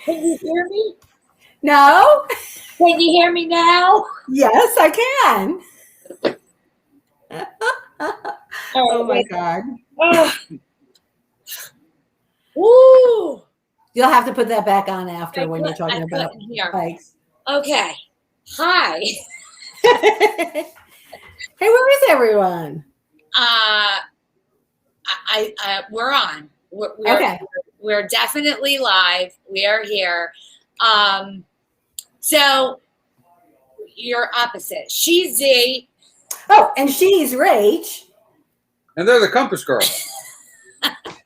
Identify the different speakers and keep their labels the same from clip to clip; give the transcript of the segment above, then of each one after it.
Speaker 1: Can you hear me?
Speaker 2: No?
Speaker 1: Can you hear me now?
Speaker 2: Yes, I can. Oh my God.
Speaker 1: Woo!
Speaker 2: You'll have to put that back on after when you're talking about bikes.
Speaker 1: Okay. Hi.
Speaker 2: Hey, where is everyone?
Speaker 1: We're on.
Speaker 2: Okay.
Speaker 1: We're definitely live. We are here. So you're opposite. She's Zee.
Speaker 2: Oh, and she's Rach.
Speaker 3: And they're the Compass Girls.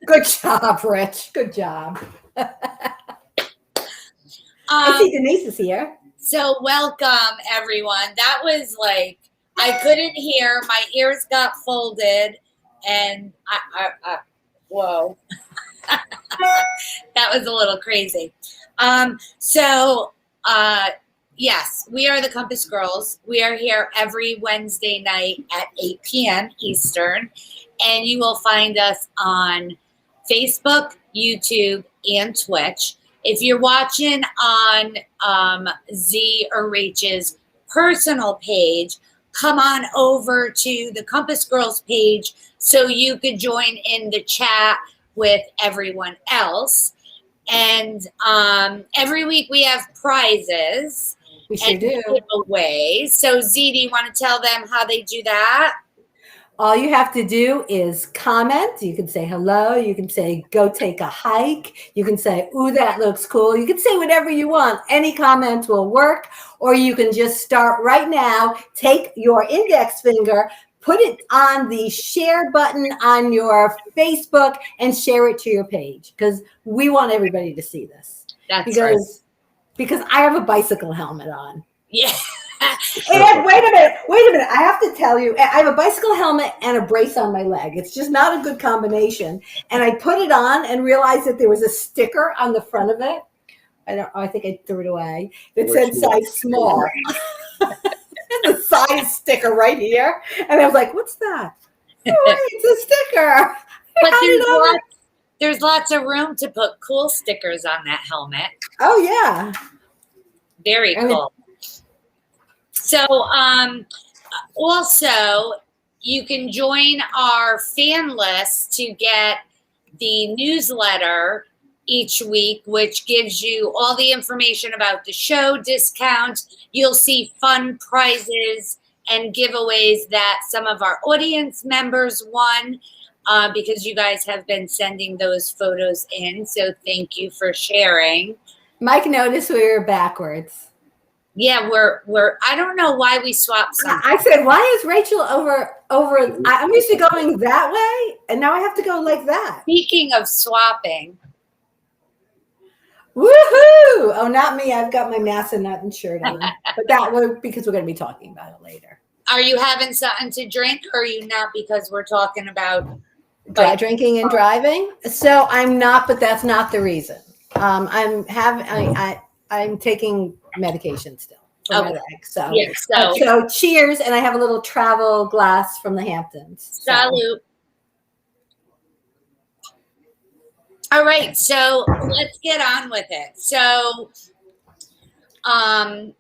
Speaker 2: Good job, Rich. Good job. I see Denise is here.
Speaker 1: So welcome, everyone. That was like, I couldn't hear. My ears got folded. And whoa. That was a little crazy. Yes, we are the Compass Girls. We are here every Wednesday night at 8 p.m. Eastern. And you will find us on Facebook, YouTube, and Twitch. If you're watching on Zee or Rach's personal page, come on over to the Compass Girls page so you could join in the chat with everyone else. And every week we have prizes.
Speaker 2: We sure do.
Speaker 1: Giveaways. So Zee, do you want to tell them how they do that?
Speaker 2: All you have to do is comment. You can say hello. You can say, go take a hike. You can say, ooh, that looks cool. You can say whatever you want. Any comment will work. Or you can just start right now. Take your index finger, put it on the share button on your Facebook and share it to your page. Because we want everybody to see this. Because I have a bicycle helmet on.
Speaker 1: Yeah.
Speaker 2: And wait a minute. I have to tell you, I have a bicycle helmet and a brace on my leg. It's just not a good combination. And I put it on and realized that there was a sticker on the front of it. I think I threw it away. It said size small. And the size sticker right here. And I was like, what's that? Oh, it's a sticker.
Speaker 1: But there's lots of room to put cool stickers on that helmet.
Speaker 2: Oh, yeah.
Speaker 1: Very cool. So, also, you can join our fan list to get the newsletter each week, which gives you all the information about the show, discounts. You'll see fun prizes and giveaways that some of our audience members won because you guys have been sending those photos in. So thank you for sharing.
Speaker 2: Mike noticed we were backwards.
Speaker 1: Yeah, we're. I don't know why we swapped.
Speaker 2: I said, why is Rachel over? I'm used to going that way, and now I have to go like that.
Speaker 1: Speaking of swapping.
Speaker 2: Woohoo! Oh, not me. I've got my Massa Nut shirt on. But that was because we're going to be talking about it later.
Speaker 1: Are you having something to drink, or are you not because we're talking about
Speaker 2: drinking and driving? So I'm not, but that's not the reason. I'm taking medication still.
Speaker 1: Okay.
Speaker 2: So cheers, and I have a little travel glass from the Hamptons.
Speaker 1: Salute. All right, so let's get on with it. So I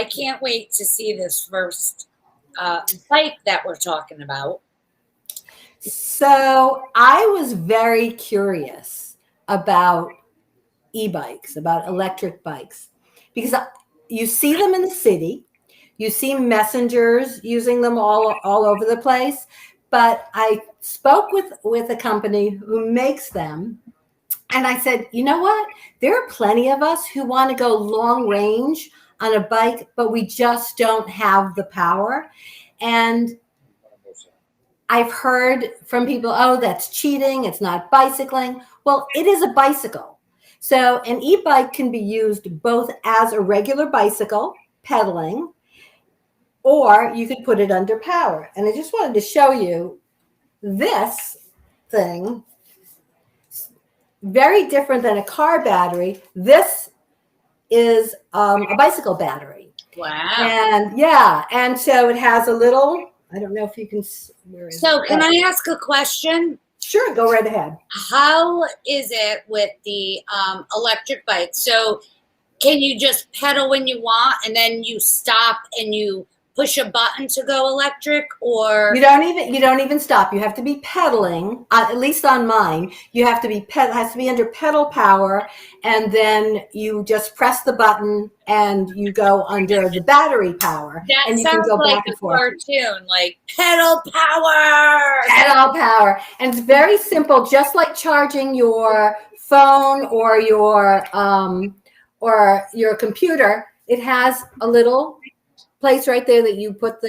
Speaker 1: can't wait to see this first bike that we're talking about.
Speaker 2: So I was very curious about e-bikes, about electric bikes, because you see them in the city, you see messengers using them all over the place. But I spoke with a company who makes them, and I said, you know what? There are plenty of us who want to go long range on a bike, but we just don't have the power. And I've heard from people, oh, that's cheating. It's not bicycling. Well, it is a bicycle. So an e-bike can be used both as a regular bicycle, pedaling, or you could put it under power. And I just wanted to show you this thing. Very different than a car battery. This is a bicycle battery.
Speaker 1: Wow.
Speaker 2: And so it has a little, I don't know if you can.
Speaker 1: So can I ask a question?
Speaker 2: Sure, go right ahead.
Speaker 1: How is it with the electric bike? So can you just pedal when you want and then you stop and you push a button to go electric, or
Speaker 2: You don't even stop. You have to be pedaling. At least on mine, you have to be has to be under pedal power, and then you just press the button and you go under the battery power,
Speaker 1: that
Speaker 2: and you can
Speaker 1: sounds
Speaker 2: go
Speaker 1: like
Speaker 2: back and
Speaker 1: a
Speaker 2: forth.
Speaker 1: cartoon, like pedal power.
Speaker 2: Pedal power, and it's very simple, just like charging your phone or your computer. It has a little place right there that you put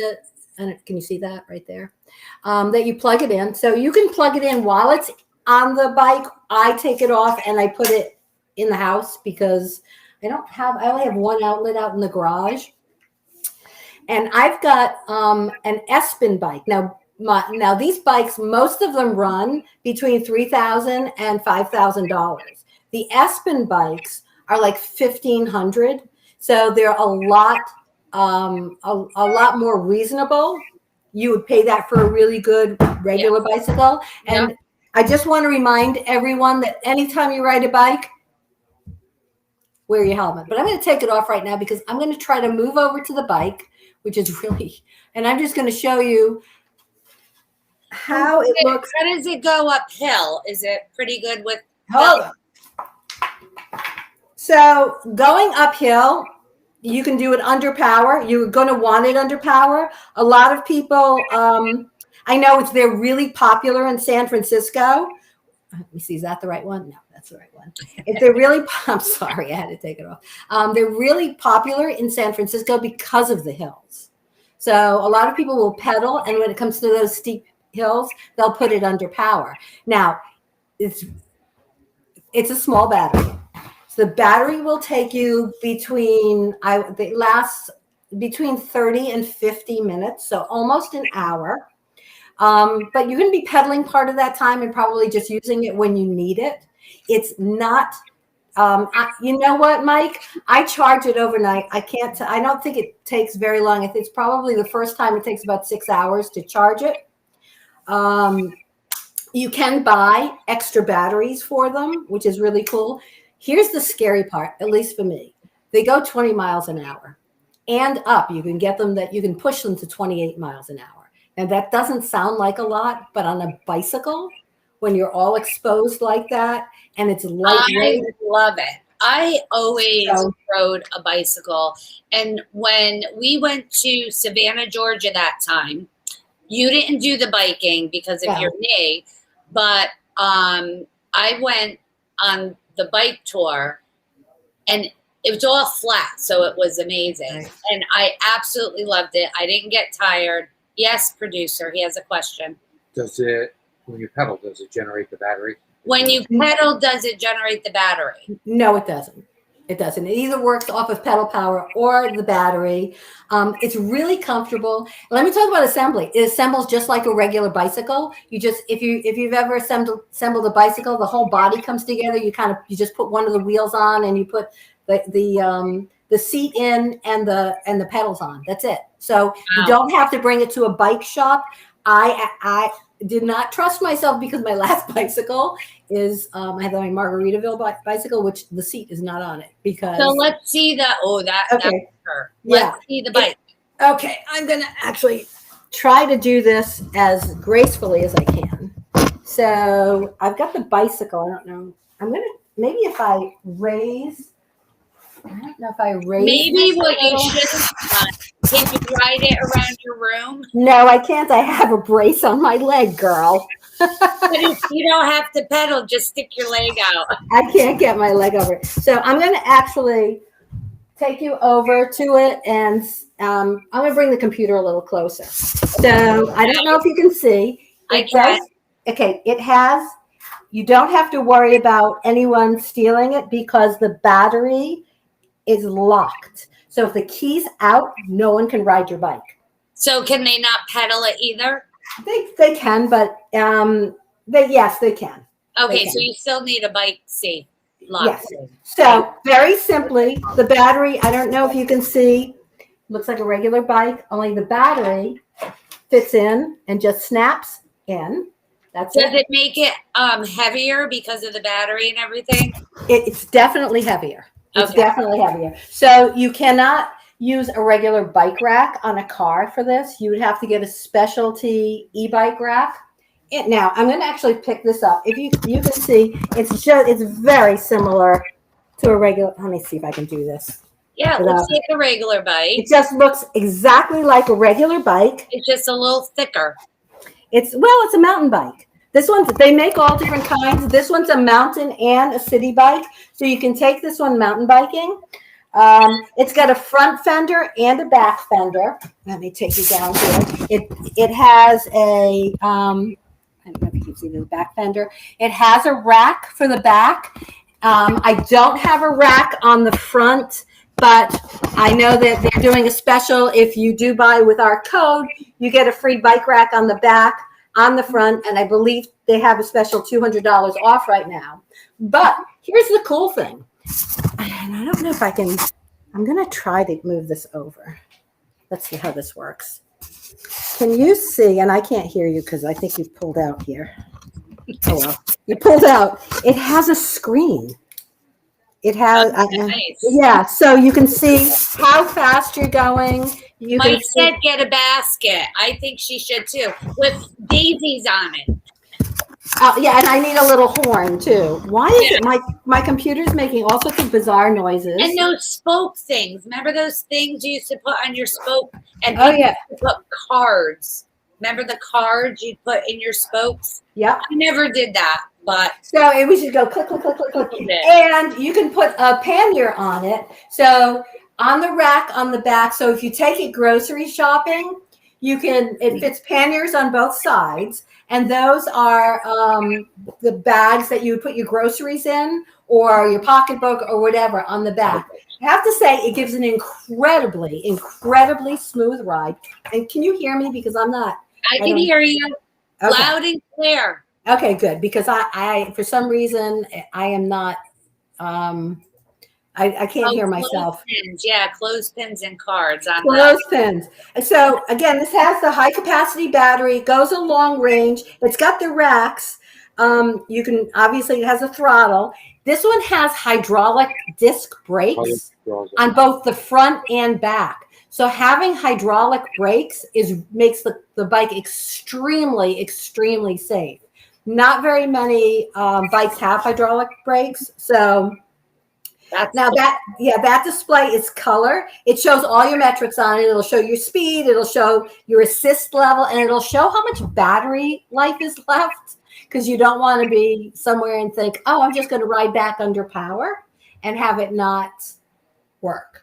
Speaker 2: can you see that right there? That you plug it in. So you can plug it in while it's on the bike. I take it off and I put it in the house because I only have one outlet out in the garage. And I've got an Espen bike. Now these bikes, most of them run between $3,000 and $5,000. The Espen bikes are like $1,500. So they're a lot more reasonable. You would pay that for a really good regular bicycle. And I just want to remind everyone that anytime you ride a bike, wear your helmet. But I'm going to take it off right now because I'm going to try to move over to the bike, which is and I'm just going to show you how it looks.
Speaker 1: How does it go uphill? Is it pretty good with?
Speaker 2: Hold on. So going uphill, you can do it under power. You're going to want it under power. A lot of people, I know they're really popular in San Francisco. Let me see, is that the right one? No, that's the right one. If they're really, I'm sorry, I had to take it off. They're really popular in San Francisco because of the hills. So a lot of people will pedal, and when it comes to those steep hills, they'll put it under power. Now, it's a small battery. So the battery will take you between 30 and 50 minutes, so almost an hour. But you're going to be pedaling part of that time and probably just using it when you need it. It's not, you know what, Mike? I charge it overnight. I don't think it takes very long. It's probably the first time it takes about 6 hours to charge it. You can buy extra batteries for them, which is really cool. Here's the scary part, at least for me. They go 20 miles an hour and up. You can get them you can push them to 28 miles an hour. And that doesn't sound like a lot, but on a bicycle, when you're all exposed like that and it's lightweight.
Speaker 1: I love it. I always rode a bicycle. And when we went to Savannah, Georgia that time, you didn't do the biking because of your knee, but I went on the bike tour and it was all flat. So it was amazing. Nice. And I absolutely loved it. I didn't get tired. Yes, producer, he has a question.
Speaker 3: When you pedal, does it generate the battery?
Speaker 1: When you pedal, does it generate the battery?
Speaker 2: No, it doesn't. It doesn't. It either works off of pedal power or the battery. It's really comfortable. Let me talk about assembly. It assembles just like a regular bicycle. If you've ever assembled a bicycle, the whole body comes together. You just put one of the wheels on and you put the seat in and the pedals on. That's it. So you don't have to bring it to a bike shop. I did not trust myself because my last bicycle is I have my Margaritaville bicycle, which the seat is not on it because.
Speaker 1: So let's see that. That's her. Let's see the bike.
Speaker 2: Okay, I'm gonna actually try to do this as gracefully as I can. So I've got the bicycle. I don't know. Maybe if I raise. I don't know if I raise.
Speaker 1: Maybe what you should have done. Can you ride it around your room?
Speaker 2: No, I can't. I have a brace on my leg, girl.
Speaker 1: But if you don't have to pedal, just stick your leg out.
Speaker 2: I can't get my leg over it. So I'm going to actually take you over to it, and I'm going to bring the computer a little closer. So I don't know if you can see. It has. You don't have to worry about anyone stealing it because the battery is locked. So if the key's out, no one can ride your bike.
Speaker 1: So can they not pedal it either?
Speaker 2: They can, but yes, they can.
Speaker 1: Okay, so you still need a bike safe lock.
Speaker 2: Yes. So very simply, the battery, I don't know if you can see, looks like a regular bike, only the battery fits in and just snaps in. That's
Speaker 1: Does
Speaker 2: it.
Speaker 1: it make it heavier because of the battery and everything?
Speaker 2: It's definitely heavier. It's
Speaker 1: Okay.
Speaker 2: definitely heavier. So you cannot use a regular bike rack on a car for this. You would have to get a specialty e-bike rack. Now I'm going to actually pick this up. If you can see, it's very similar to a regular. Let me see if I can do this.
Speaker 1: Yeah, it looks like a regular bike.
Speaker 2: It just looks exactly like a regular bike.
Speaker 1: It's just a little thicker.
Speaker 2: It's a mountain bike. This one, they make all different kinds. This one's a mountain and a city bike. So you can take this one mountain biking. It's got a front fender and a back fender. Let me take you down here. It has a, I don't know if you can see the back fender. It has a rack for the back. I don't have a rack on the front, but I know that they're doing a special. If you do buy with our code, you get a free bike rack on the back, on the front, and I believe they have a special $200 off right now. But here's the cool thing. And I don't know if I can, I'm going to try to move this over. Let's see how this works. Can you see, and I can't hear you because I think you've pulled out here. Oh, well, you pulled out. It has a screen. It has,
Speaker 1: Nice.
Speaker 2: yeah, so you can see how fast you're going.
Speaker 1: Mike said get a basket. I think she should too, with daisies on it.
Speaker 2: Yeah, and I need a little horn too. Why is it my computer's making all sorts of bizarre noises?
Speaker 1: And those spoke things. Remember those things you used to put on your spoke? And
Speaker 2: yeah,
Speaker 1: used to put cards. Remember the cards you put in your spokes?
Speaker 2: Yeah.
Speaker 1: I never did that, but
Speaker 2: so we should go click, click, click, click, click, and you can put a pannier on it. So on the rack on the back. So if you take it grocery shopping, you can. It fits panniers on both sides. And those are the bags that you would put your groceries in or your pocketbook or whatever on the back. I have to say it gives an incredibly, incredibly smooth ride. And can you hear me? Because I'm not.
Speaker 1: I can hear you loud and clear.
Speaker 2: Okay, good. Because I for some reason, I am not. I can't hear myself.
Speaker 1: Pins. Yeah, clothespins and cards.
Speaker 2: Clothespins. And so again, this has the high capacity battery. It goes a long range. It's got the racks. You can obviously it has a throttle. This one has hydraulic disc brakes on both the front and back. So having hydraulic brakes makes the bike extremely, extremely safe. Not very many bikes have hydraulic brakes, so. That display is color. It shows all your metrics on it. It'll show your speed. It'll show your assist level, and it'll show how much battery life is left because you don't want to be somewhere and think, oh, I'm just going to ride back under power and have it not work.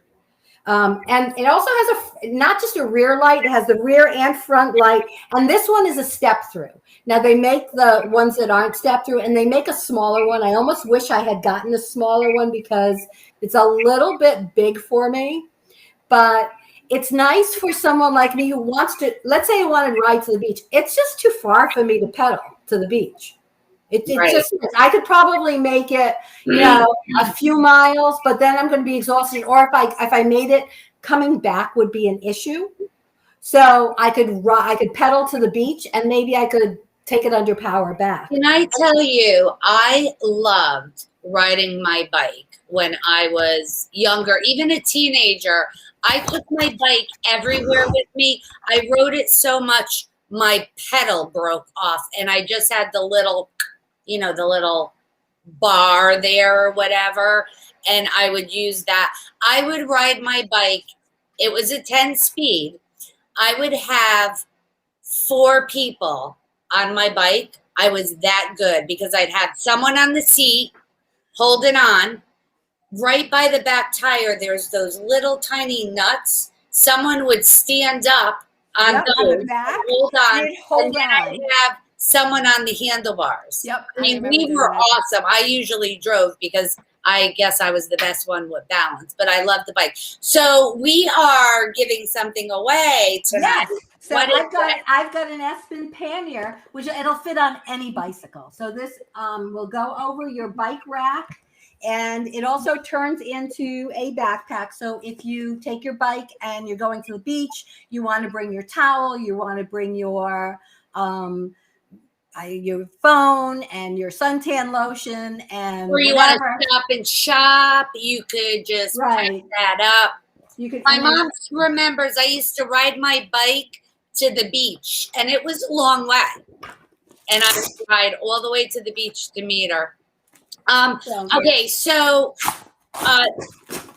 Speaker 2: And it also has not just a rear light, it has the rear and front light. And this one is a step through. Now they make the ones that aren't step through and they make a smaller one. I almost wish I had gotten a smaller one because it's a little bit big for me, but it's nice for someone like me who wants to, let's say I wanted to ride to the beach. It's just too far for me to pedal to the beach. Just, I could probably make it, a few miles, but then I'm going to be exhausted. Or if I made it, coming back would be an issue. So I could pedal to the beach and maybe I could take it under power back.
Speaker 1: Can I tell you, I loved riding my bike when I was younger, even a teenager. I took my bike everywhere with me. I rode it so much, my pedal broke off and I just had the little bar there or whatever. And I would use that. I would ride my bike. It was a 10 speed. I would have 4 people on my bike. I was that good because I'd have someone on the seat holding on. Right by the back tire, there's those little tiny nuts. Someone would stand up on those,
Speaker 2: back,
Speaker 1: hold on,
Speaker 2: and then
Speaker 1: I would have someone on the handlebars.
Speaker 2: Yep.
Speaker 1: I mean, we were awesome. I usually drove because I guess I was the best one with balance, but I love the bike. So we are giving something away tonight.
Speaker 2: Yes. So I've got an Espen pannier, which it'll fit on any bicycle. So this will go over your bike rack, and it also turns into a backpack. So if you take your bike and you're going to the beach, you want to bring your towel, you want to bring your your phone and your suntan lotion and
Speaker 1: or you want to stop and shop, you could just pick that up.
Speaker 2: You could.
Speaker 1: My mom remembers I used to ride my bike to the beach, and it was a long way, and I would ride all the way to the beach to meet her. Okay, so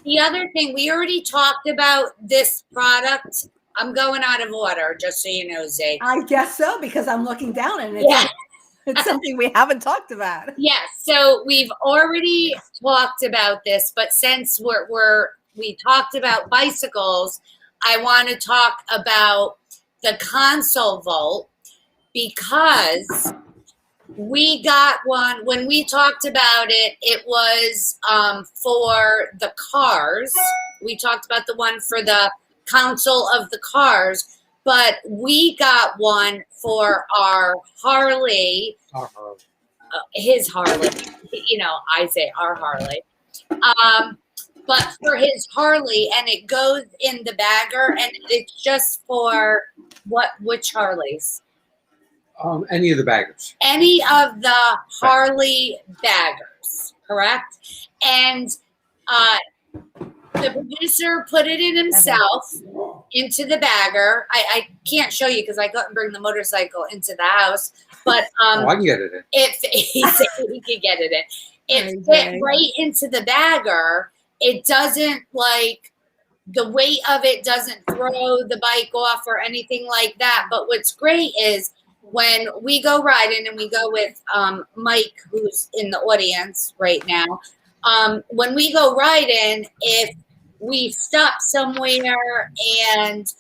Speaker 1: the other thing, we already talked about this product. I'm going out of order, just so you know, Zee.
Speaker 2: I guess so, because I'm looking down and it's something we haven't talked about.
Speaker 1: Yes, so we've already talked about this, but since we talked about bicycles, I want to talk about the console vault, because we got one. When we talked about it, it was for the cars. We talked about the one for the console of the cars, but we got one for our Harley. His Harley. You know, I say our Harley. But for his Harley, and it goes in the bagger, and it's just for which Harleys?
Speaker 3: Any of the baggers.
Speaker 1: Any of the Harley baggers, correct? And the producer put it in himself into the bagger. I can't show you because I couldn't bring the motorcycle into the house, but
Speaker 3: I can get it in.
Speaker 1: He said he could get it in. It fit right into the bagger. It doesn't, like, the weight of it doesn't throw the bike off or anything like that. But what's great is when we go riding, and we go with Mike, who's in the audience right now, when we go riding, if we stop somewhere and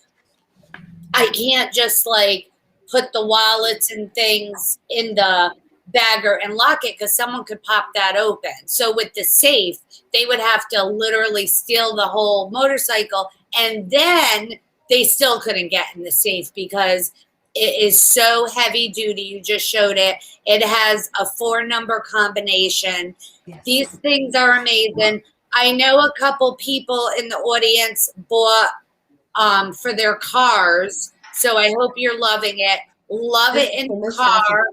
Speaker 1: I can't just, like, put the wallets and things in the bagger and lock it, because someone could pop that open. So with the safe, they would have to literally steal the whole motorcycle, and then they still couldn't get in the safe because it is so heavy duty. You just showed it. It has a 4-number combination. Yes. These things are amazing. I know a couple people in the audience bought for their cars, so I hope you're loving it. Love it in the car.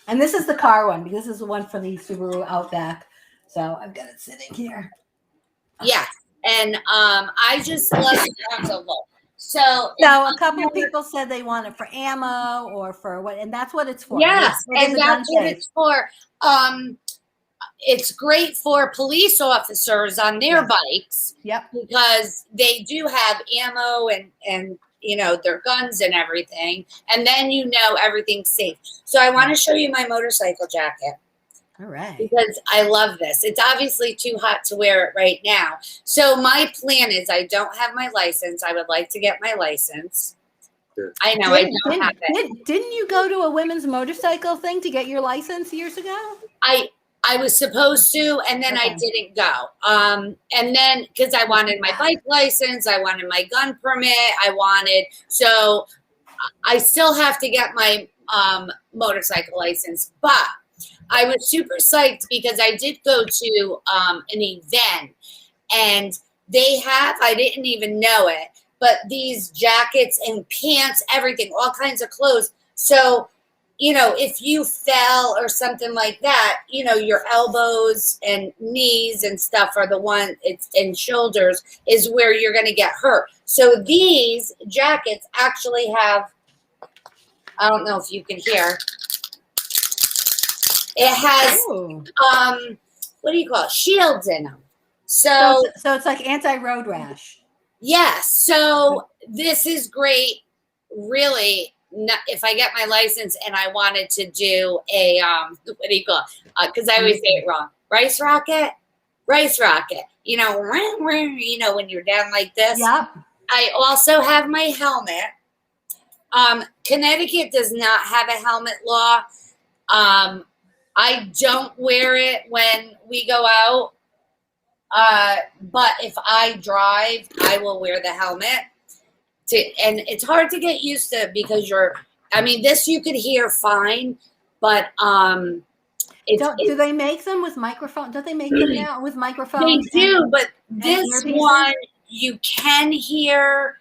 Speaker 2: And this is the car one, because this is the one for the Subaru Outback. So I've got it sitting here.
Speaker 1: Yes, and I just love the console vault. So
Speaker 2: a couple of people said they want it for ammo or for what, and that's what it's for.
Speaker 1: Yes, and that's what it's for. It's great for police officers on their bikes.
Speaker 2: Yep.
Speaker 1: Because they do have ammo and you know, their guns and everything, and then you know everything's safe. So I want to show you my motorcycle jacket.
Speaker 2: All right.
Speaker 1: Because I love this. It's obviously too hot to wear it right now. So my plan is, I don't have my license. I would like to get my license. I know I don't have it.
Speaker 2: Didn't you go to a women's motorcycle thing to get your license years ago?
Speaker 1: I was supposed to, and then I didn't go. And then, because I wanted my bike license, I wanted my gun permit, so I still have to get my motorcycle license. But I was super psyched because I did go to an event, and they have, I didn't even know it, but these jackets and pants, everything, all kinds of clothes. So, you know, if you fell or something like that, you know, your elbows and knees and stuff are the one, and shoulders is where you're going to get hurt. So these jackets actually have, I don't know if you can hear, it has, what do you call it? Shields in them. So
Speaker 2: it's like anti-road rash.
Speaker 1: Yes. So this is great. Really, if I get my license and I wanted to do a, what do you call it? Because I always say it wrong. Rice rocket. You know, when you're down like this.
Speaker 2: Yeah.
Speaker 1: I also have my helmet. Connecticut does not have a helmet law. I don't wear it when we go out. But if I drive, I will wear the helmet. And it's hard to get used to because this you could hear fine, but
Speaker 2: do they make them with microphone? Don't they make them now with microphones?
Speaker 1: They do, but this one you can hear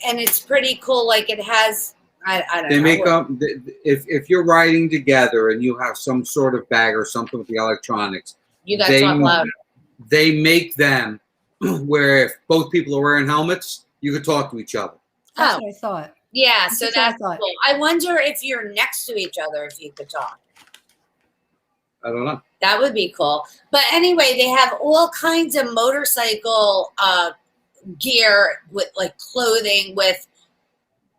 Speaker 1: and it's pretty cool. Like it has, I don't
Speaker 3: They
Speaker 1: know.
Speaker 3: make them, if you're riding together and you have some sort of bag or something with the electronics,
Speaker 1: You got to
Speaker 3: they,
Speaker 1: talk loud.
Speaker 3: they make them where if both people are wearing helmets, you could talk to each other.
Speaker 2: That's
Speaker 1: Oh.
Speaker 2: what I thought.
Speaker 1: Yeah, so
Speaker 2: That's what I
Speaker 1: that's
Speaker 2: thought.
Speaker 1: cool. I wonder if you're next to each other, if you could talk.
Speaker 3: I don't know.
Speaker 1: That would be cool. But anyway, they have all kinds of motorcycle gear with like clothing with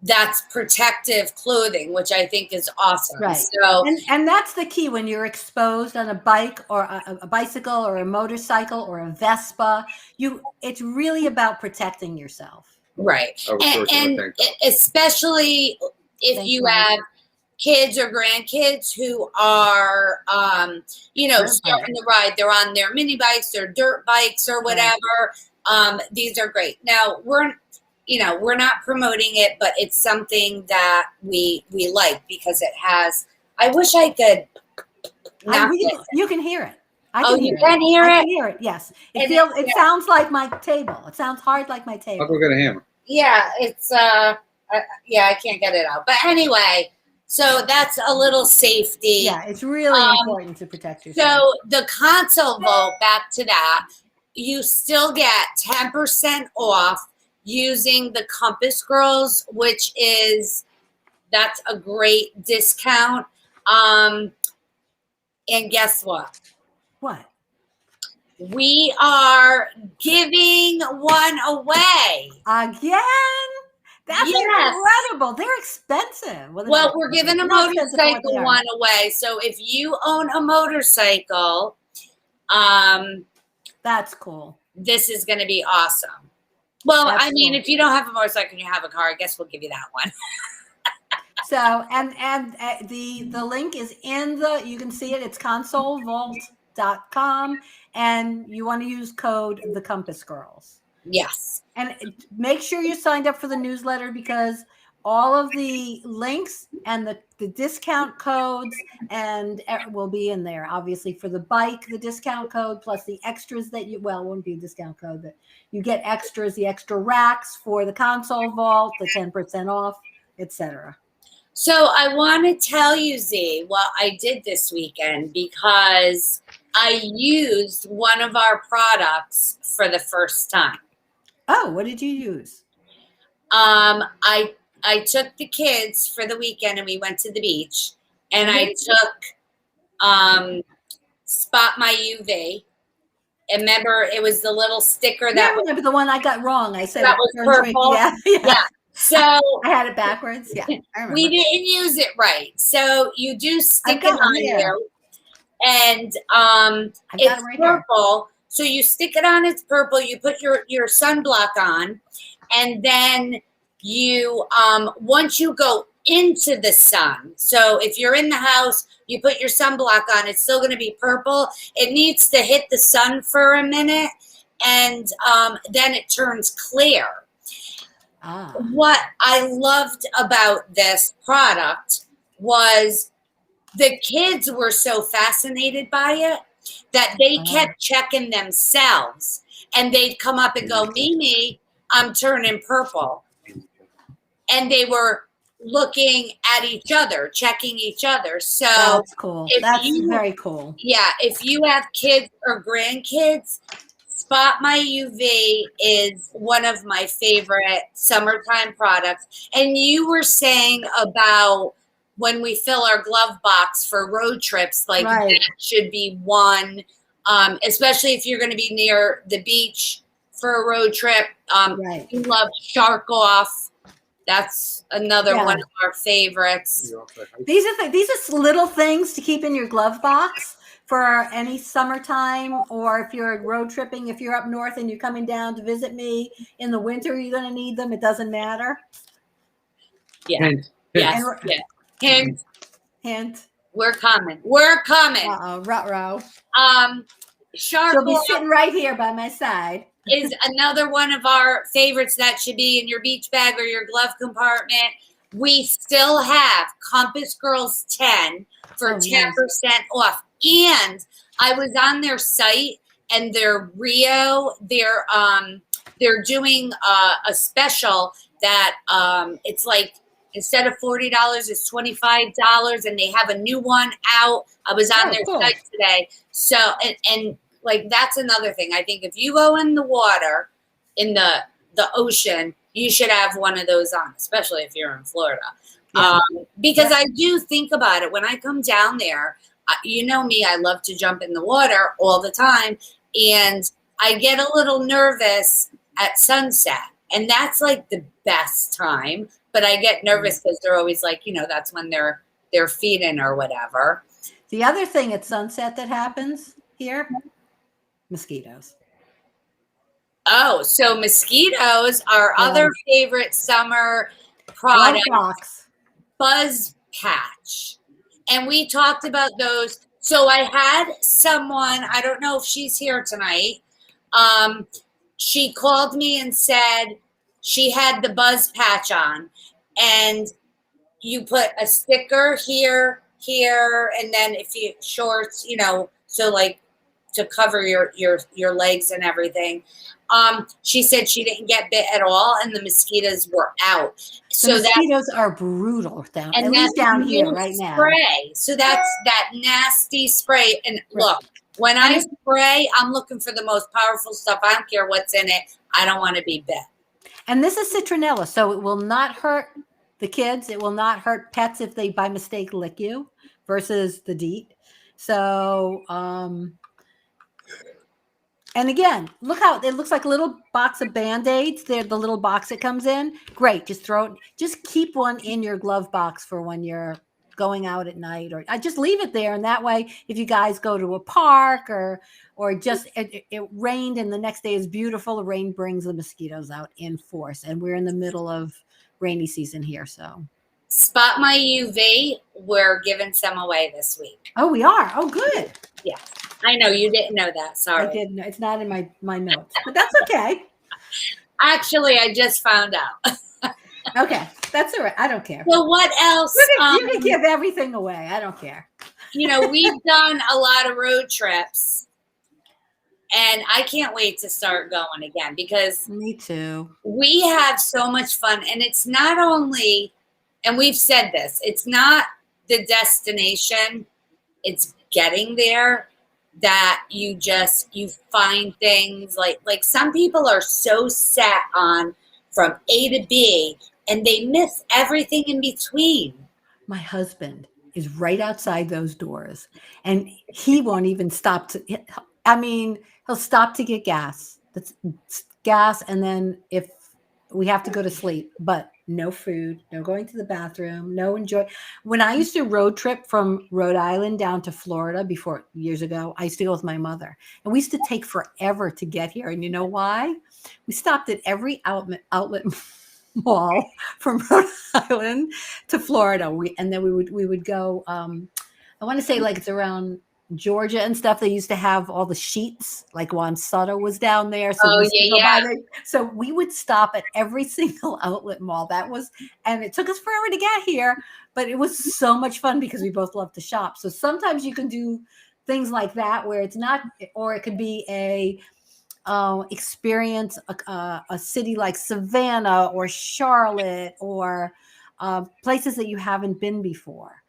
Speaker 1: that's protective clothing, which I think is awesome.
Speaker 2: Right.
Speaker 1: So
Speaker 2: And that's the key when you're exposed on a bike or a bicycle or a motorcycle or a Vespa. It's really about protecting yourself.
Speaker 1: right. And especially if
Speaker 2: Thank
Speaker 1: you
Speaker 2: you.
Speaker 1: have kids or grandkids who are starting to ride, they're on their mini bikes or dirt bikes or whatever. These are great. Now we're not promoting it, but it's something that we like because it has, I wish I could
Speaker 2: You can hear it.
Speaker 1: I can hear
Speaker 2: I
Speaker 1: it?
Speaker 2: can hear it, yes.
Speaker 1: And
Speaker 2: It sounds like my table. It sounds hard like my table.
Speaker 3: I'll go get a hammer.
Speaker 1: Yeah, it's I can't get it out. But anyway, so that's a little safety.
Speaker 2: Yeah, it's really important to protect yourself.
Speaker 1: So the console vote, back to that, you still get 10% off using the Compass Girls, that's a great discount. And guess what?
Speaker 2: What?
Speaker 1: We are giving one away.
Speaker 2: Again? That's incredible. They're expensive.
Speaker 1: Well, we're giving a motorcycle one away. So if you own a motorcycle,
Speaker 2: that's cool.
Speaker 1: This is going to be awesome. Well, that's cool. If you don't have a motorcycle and you have a car, I guess we'll give you that one.
Speaker 2: So, and the link is you can see it. It's consolevault.com, and you want to use code The Compass Girls.
Speaker 1: Yes.
Speaker 2: And make sure you signed up for the newsletter because all of the links and the discount codes and will be in there. Obviously, for the bike, the discount code plus the extras that it won't be a discount code, but you get extras, the extra racks for the console vault, the 10% off, etc.
Speaker 1: So I want to tell you, Zee, what I did this weekend because I used one of our products for the first time.
Speaker 2: Oh, what did you use?
Speaker 1: I took the kids for the weekend and we went to the beach, and I took Spot My UV. And remember, it was the little sticker that
Speaker 2: I remember the one I got wrong. I said
Speaker 1: that was purple. Yeah. So
Speaker 2: I had it backwards. Yeah, I remember.
Speaker 1: We didn't use it right. So you do stick it on here, and it's right purple. Here. So you stick it on, it's purple. You put your sunblock on, and then you once you go into the sun. So if you're in the house, you put your sunblock on. It's still going to be purple. It needs to hit the sun for a minute, and then it turns clear. What I loved about this product was the kids were so fascinated by it that they kept checking themselves, and they'd come up and go, Mimi, I'm turning purple. And they were looking at each other, checking each other. So
Speaker 2: that's cool. That's very cool.
Speaker 1: Yeah. If you have kids or grandkids, Spot My UV is one of my favorite summertime products. And you were saying about when we fill our glove box for road trips, like that should be one, especially if you're going to be near the beach for a road trip. You love Shark Off. That's another one of our favorites.
Speaker 2: These are little things to keep in your glove box for any summertime, or if you're road tripping, if you're up north and you're coming down to visit me in the winter, you're going to need them. It doesn't matter.
Speaker 1: Yeah. Hint. We're coming.
Speaker 2: Ruh-roh. She'll be sitting right here by my side.
Speaker 1: Is another one of our favorites that should be in your beach bag or your glove compartment. We still have Compass Girls 10 for 10% off. And I was on their site, and they're doing a special. that it's like instead of $40, it's $25, and they have a new one out. I was on their
Speaker 2: cool.
Speaker 1: site today. So and like that's another thing. I think if you go in the water, in the ocean, you should have one of those on, especially if you're in Florida.
Speaker 2: Yeah.
Speaker 1: Because I do think about it when I come down there. You know me, I love to jump in the water all the time, and I get a little nervous at sunset, and that's like the best time. But I get nervous because they're always like, that's when they're feeding or whatever.
Speaker 2: The other thing at sunset that happens here, mosquitoes.
Speaker 1: Oh, so mosquitoes, our other favorite summer product, Buzz Patch. And we talked about those. So I had someone, I don't know if she's here tonight. She called me and said she had the Buzz Patch on, and you put a sticker here, and then if you shorts, so like to cover your legs and everything. She said she didn't get bit at all, and the mosquitoes were out.
Speaker 2: So mosquitoes are brutal down, at least down here right now.
Speaker 1: Spray. So that's that nasty spray. And look, when I spray, I'm looking for the most powerful stuff. I don't care what's in it. I don't want to be bit.
Speaker 2: And this is citronella, so it will not hurt the kids. It will not hurt pets if they by mistake lick you versus the DEET. So, and again, look how it looks like a little box of Band-Aids. They're the little box it comes in. Great. Just throw it. Just keep one in your glove box for when you're going out at night, or I just leave it there. And that way, if you guys go to a park or just it rained and the next day is beautiful, the rain brings the mosquitoes out in force. And we're in the middle of rainy season here. So
Speaker 1: Spot My UV, we're giving some away this week.
Speaker 2: Oh, we are. Oh, good.
Speaker 1: Yeah. I know you didn't know that. Sorry.
Speaker 2: I didn't know. It's not in my notes, but that's okay.
Speaker 1: Actually, I just found out.
Speaker 2: Okay. That's all right. I don't care.
Speaker 1: So what else?
Speaker 2: You can give everything away. I don't care.
Speaker 1: We've done a lot of road trips, and I can't wait to start going again because
Speaker 2: me too.
Speaker 1: We have so much fun, and it's not only, and we've said this, it's not the destination, it's getting there that you find things like some people are so set on from A to B and they miss everything in between.
Speaker 2: My husband is right outside those doors and he won't even stop he'll stop to get gas. That's gas. And then if we have to go to sleep, but no food, no going to the bathroom, no enjoy. When I used to road trip from Rhode Island down to Florida years ago, I used to go with my mother and we used to take forever to get here. And you know why? We stopped at every outlet mall from Rhode Island to Florida. And then we would go, I want to say like it's around Georgia and stuff. They used to have all the sheets, like Juan Soto was down there. So so we would stop at every single outlet mall. And it took us forever to get here, but it was so much fun because we both love to shop. So sometimes you can do things like that where it's not, or it could be a experience a city like Savannah or Charlotte or places that you haven't been before.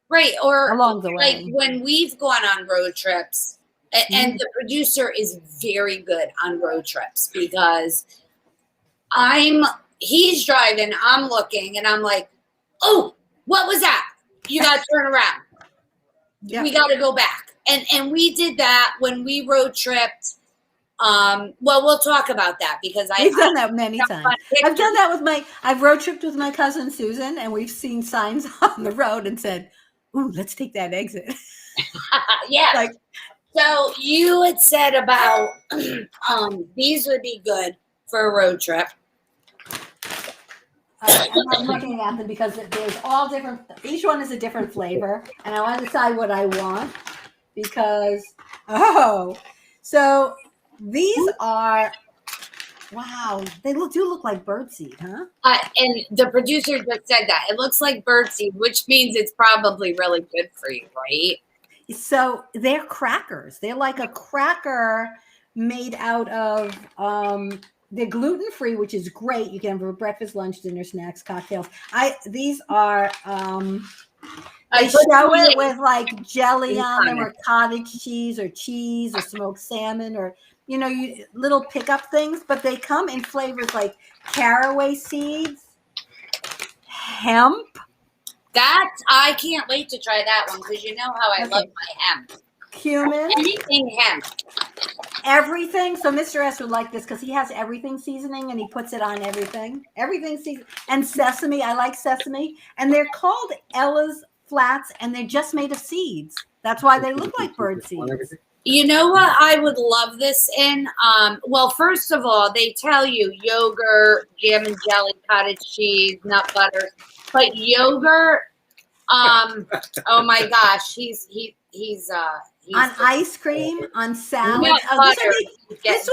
Speaker 1: Right. Or
Speaker 2: along the way.
Speaker 1: Like when we've gone on road trips, and the producer is very good on road trips because he's driving, I'm looking, and I'm like, oh, what was that? You got to turn around. Yeah. We got to go back. And we did that when we road tripped. Well, we'll talk about that because
Speaker 2: I've done that many times. I've done that I've road tripped with my cousin Susan, and we've seen signs on the road and said, ooh, let's take that exit.
Speaker 1: Yeah. So you had said about these would be good for a road trip.
Speaker 2: I'm looking at them because there's all different. Each one is a different flavor, and I want to decide what I want because so these are. Wow, they do look like birdseed, huh?
Speaker 1: And the producer just said that. It looks like birdseed, which means it's probably really good for you, right?
Speaker 2: So they're crackers. They're like a cracker made out of They're gluten-free, which is great. You can have for breakfast, lunch, dinner, snacks, cocktails. These are they show it with like jelly on them, or cottage cheese, or smoked salmon, or little pickup things. But they come in flavors like caraway seeds, hemp.
Speaker 1: I can't wait to try that one, because you know how I love my hemp.
Speaker 2: Cumin.
Speaker 1: Anything hemp.
Speaker 2: Everything. So Mr. S would like this because he has everything seasoning and he puts it on everything. Everything seasoning. And sesame. I like sesame. And they're called Ella's Flats, and they're just made of seeds. That's why they look like bird seeds.
Speaker 1: You know what I would love this in? Well, first of all, they tell you yogurt, jam and jelly, cottage cheese, nut butter. But yogurt, oh my gosh, he's
Speaker 2: on ice cream, on salad. This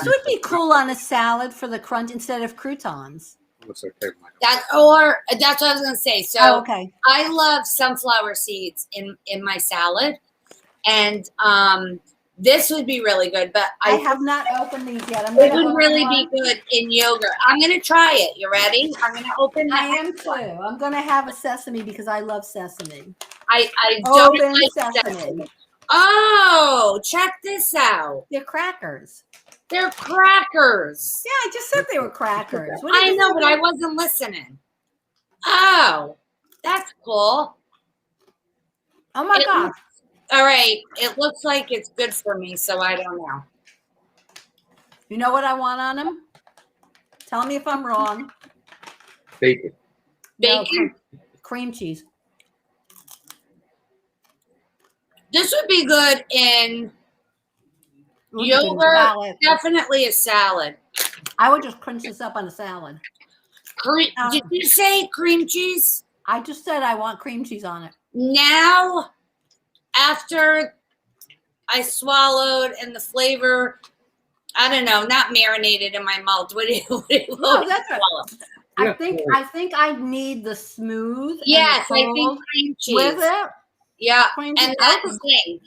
Speaker 2: would be cool on a salad for the crunch instead of croutons.
Speaker 1: That's what I was gonna say. So
Speaker 2: okay.
Speaker 1: I love sunflower seeds in my salad, and this would be really good. But
Speaker 2: I have not opened these yet.
Speaker 1: It would really be good in yogurt. I'm gonna try it. You ready? I'm gonna open.
Speaker 2: I am too. I'm gonna have a sesame because I love sesame.
Speaker 1: I don't
Speaker 2: Open
Speaker 1: like
Speaker 2: sesame.
Speaker 1: Oh, check this out.
Speaker 2: They're crackers.
Speaker 1: They're crackers.
Speaker 2: Yeah, I just said they were crackers.
Speaker 1: I know, but I wasn't listening. Oh, that's cool.
Speaker 2: Oh my gosh.
Speaker 1: All right. It looks like it's good for me, so I don't know.
Speaker 2: You know what I want on them? Tell me if I'm wrong.
Speaker 3: Bacon.
Speaker 1: Bacon?
Speaker 2: No, cream cheese.
Speaker 1: This would be good in yogurt. Definitely a salad.
Speaker 2: I would just crunch this up on a salad.
Speaker 1: Did you say cream cheese?
Speaker 2: I just said I want cream cheese on it.
Speaker 1: Now, after I swallowed and the flavor, I don't know, not marinated in my mouth.
Speaker 2: I think I need the smooth.
Speaker 1: Yes, I think cream cheese
Speaker 2: with it.
Speaker 1: Yeah, and that's the thing.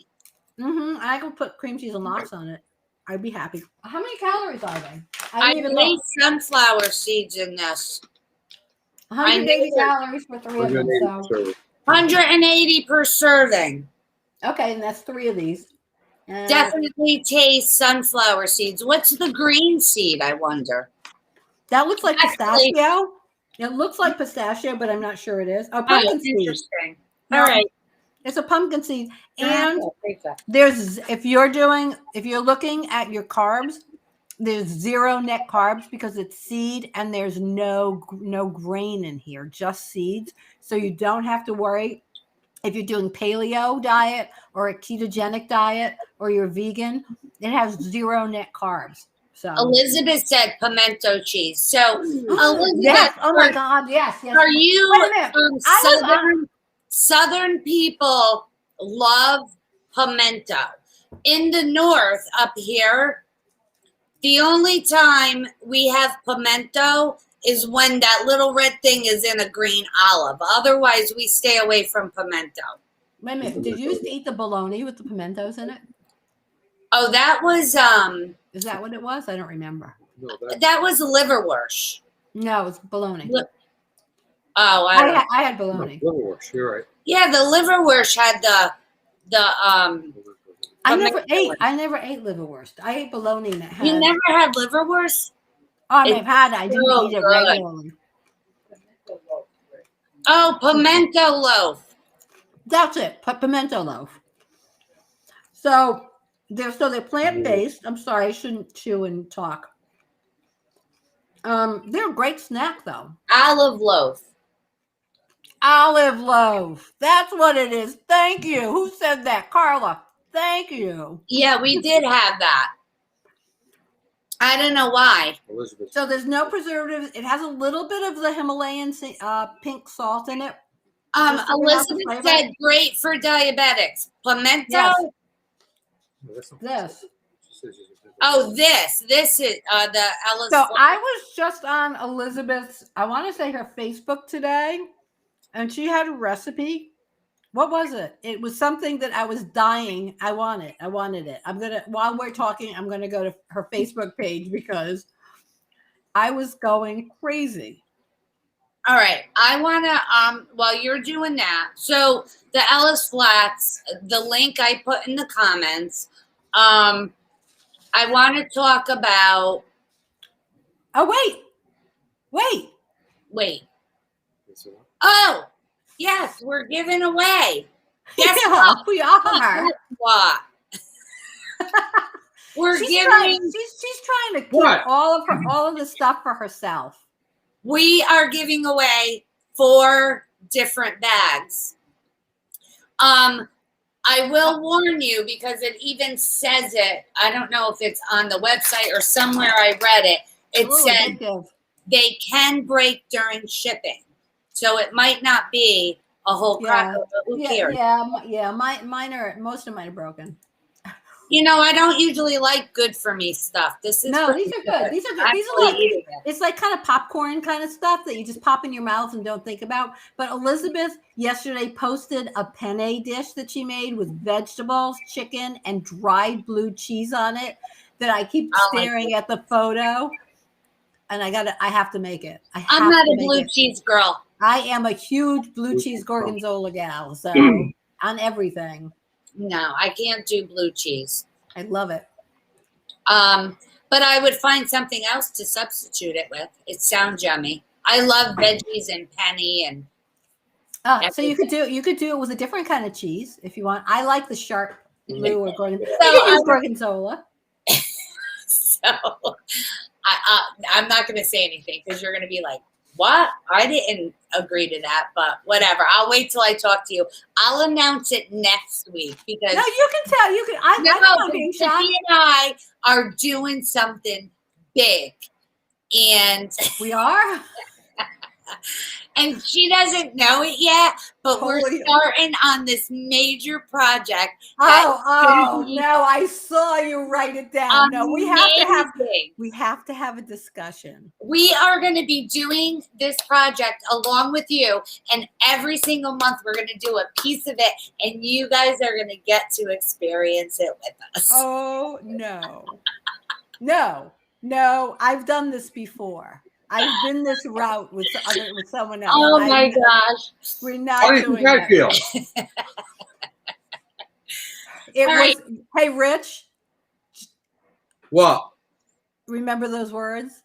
Speaker 2: I could put cream cheese and lox on it. I'd be happy. How many calories are they?
Speaker 1: I made sunflower seeds in this.
Speaker 2: 180 calories for 3 of them. So
Speaker 1: 180 per serving.
Speaker 2: Okay, and that's 3 of these.
Speaker 1: Definitely taste sunflower seeds. What's the green seed, I wonder?
Speaker 2: That looks like pistachio. It looks like pistachio, but I'm not sure it is. Oh, pumpkin seed.
Speaker 1: Interesting. All right.
Speaker 2: It's a pumpkin seed. And there's if you're looking at your carbs, there's 0 net carbs because it's seed and there's no grain in here, just seeds. So you don't have to worry if you're doing paleo diet or a ketogenic diet or you're vegan. It has 0 net carbs. So
Speaker 1: Elizabeth said pimento cheese. So Elizabeth,
Speaker 2: yes. Oh my God, yes.
Speaker 1: Are you Southern people love pimento? In the north up here, the only time we have pimento is when that little red thing is in a green olive. Otherwise, we stay away from pimento.
Speaker 2: Wait a minute. Did you just eat the bologna with the pimentos in it?
Speaker 1: Oh, that was
Speaker 2: Is that what it was? I don't remember.
Speaker 3: No,
Speaker 1: that was liverwurst.
Speaker 2: No, it's bologna.
Speaker 1: I
Speaker 2: had bologna.
Speaker 3: Liverwurst, you're right.
Speaker 1: Yeah, the liverwurst had the
Speaker 2: I never ate liverwurst. I ate bologna and it had.
Speaker 1: You never had liverwurst?
Speaker 2: Oh, I've had it. I didn't eat it regularly.
Speaker 1: Oh, pimento loaf.
Speaker 2: That's it. Pimento loaf. So they're plant-based. I'm sorry, I shouldn't chew and talk. They're a great snack though.
Speaker 1: Olive loaf.
Speaker 2: Olive loaf. That's what it is. Thank you. Who said that? Carla. Thank you.
Speaker 1: Yeah, we did have that. I don't know why.
Speaker 3: Elizabeth.
Speaker 2: So there's no preservatives. It has a little bit of the Himalayan pink salt in it.
Speaker 1: Elizabeth said great for diabetics. Pimento.
Speaker 2: Yes. This.
Speaker 1: Oh, this is the Ellis.
Speaker 2: So I was just on Elizabeth's, I want to say her Facebook today, and she had a recipe. What was it? It was something that I was dying. I wanted it. While we're talking, I'm gonna go to her Facebook page because I was going crazy.
Speaker 1: All right. I want to, while you're doing that, so the Ellis Flats, the link I put in the comments, I want to talk about,
Speaker 2: Oh, wait.
Speaker 1: oh, yes, we're giving away. Guess
Speaker 2: Yeah,
Speaker 1: what?
Speaker 2: we are.
Speaker 1: Guess what? We're
Speaker 2: She's
Speaker 1: giving,
Speaker 2: trying to keep
Speaker 3: What?
Speaker 2: all of the stuff for herself.
Speaker 1: we are giving away 4 different bags. I will warn you because it even says it. I don't know if it's on the website or somewhere I read it. It said
Speaker 2: Addictive.
Speaker 1: they can break during shipping. So it might not be a whole cracker, but who cares?
Speaker 2: Most of mine are broken.
Speaker 1: You know, I don't usually like good for me stuff. This is
Speaker 2: No,
Speaker 1: pretty
Speaker 2: these are good. These are good.
Speaker 1: I'm
Speaker 2: These are
Speaker 1: really
Speaker 2: like,
Speaker 1: eating it.
Speaker 2: it's like kind of popcorn kind of stuff that you just pop in your mouth and don't think about. But Elizabeth yesterday posted a penne dish that she made with vegetables, chicken, and dried blue cheese on it that I keep staring at the photo. And I have to make it.
Speaker 1: I'm not a blue cheese girl.
Speaker 2: I am a huge blue cheese gorgonzola gal. So on everything.
Speaker 1: No, I can't do blue cheese.
Speaker 2: I love it.
Speaker 1: But I would find something else to substitute it with. It sounds yummy. I love veggies and penne and
Speaker 2: so you could do it with a different kind of cheese if you want. I like the sharp blue or gorgonzola.
Speaker 1: So
Speaker 2: you can use gorgonzola.
Speaker 1: So I'm not going to say anything because you're going to be like, what? I didn't agree to that, but whatever. I'll wait till I talk to you. I'll announce it next week because
Speaker 2: no, you can tell. You can.
Speaker 1: Sophie and I are doing something big, and
Speaker 2: we are.
Speaker 1: And she doesn't know it yet, but we're starting on this major project.
Speaker 2: Oh no! I saw you write it down. No, we have to have a discussion.
Speaker 1: We are going to be doing this project along with you, and every single month we're going to do a piece of it, and you guys are going to get to experience it with us.
Speaker 2: Oh no! I've done this before. I've been this route with someone else.
Speaker 1: Oh my gosh.
Speaker 2: We're not doing that. Hey, Rich.
Speaker 3: What?
Speaker 2: Remember those words?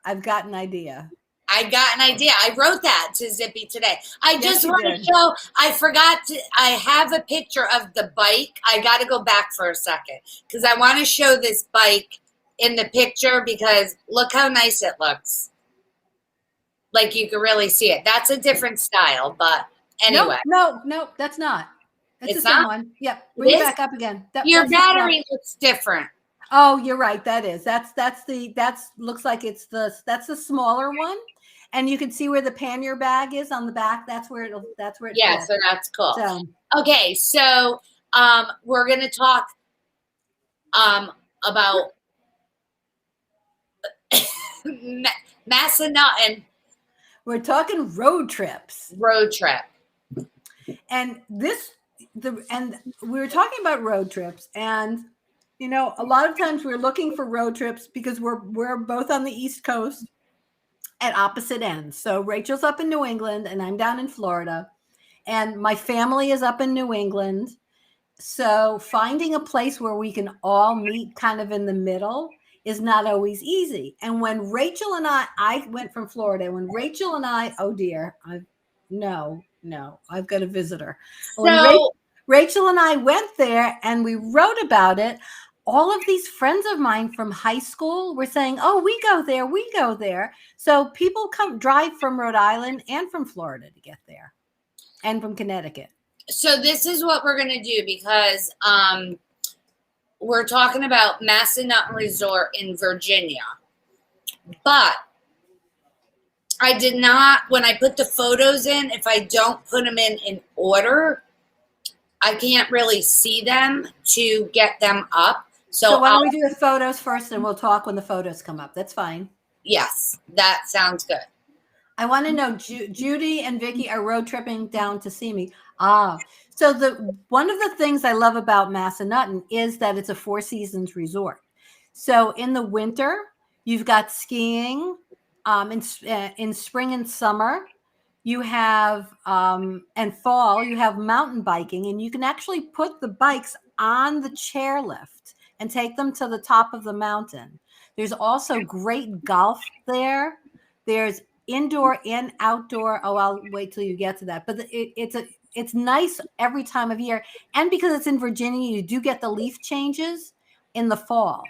Speaker 2: I've got an idea.
Speaker 1: I wrote that to Zippy today. I just want to show, I have a picture of the bike. I got to go back for a second because I want to show this bike in the picture because look how nice it looks. Like you can really see it. That's a different style, but anyway.
Speaker 2: No, that's not. It's the same one. Yep. Bring it back up again.
Speaker 1: Your battery looks different.
Speaker 2: Oh, you're right. That is. That's looks like that's the smaller one. And you can see where the pannier bag is on the back. That's where it's
Speaker 1: yeah, so that's cool. So. Okay, so we're gonna talk about Massanutten.
Speaker 2: We're talking road trips.
Speaker 1: Road trip.
Speaker 2: And we were talking about road trips, and you know, a lot of times we're looking for road trips because we're both on the East Coast at opposite ends. So Rachel's up in New England and I'm down in Florida, and my family is up in New England. So finding a place where we can all meet kind of in the middle is not always easy. And when Rachel and I went from Florida, when Rachel and I, oh dear, no, I've got a visitor. When Rachel and I went there and we wrote about it, all of these friends of mine from high school were saying, oh, we go there. So people drive from Rhode Island and from Florida to get there, and from Connecticut.
Speaker 1: So this is what we're going to do because we're talking about Massanutten Resort in Virginia. But I did not, when I put the photos in, if I don't put them in order, I can't really see them to get them up. So
Speaker 2: why don't we do the photos first and we'll talk when the photos come up. That's fine.
Speaker 1: Yes, that sounds good.
Speaker 2: I want to know, Judy and Vicky are road tripping down to see me. So one of the things I love about Massanutten is that it's a 4 seasons resort. So in the winter, You've got skiing in spring and summer. You have and fall. You have mountain biking, and you can actually put the bikes on the chairlift and take them to the top of the mountain. There's also great golf there. There's indoor and outdoor. Oh, I'll wait till you get to that. But it's nice every time of year, and because it's in Virginia, you do get the leaf changes in the fall.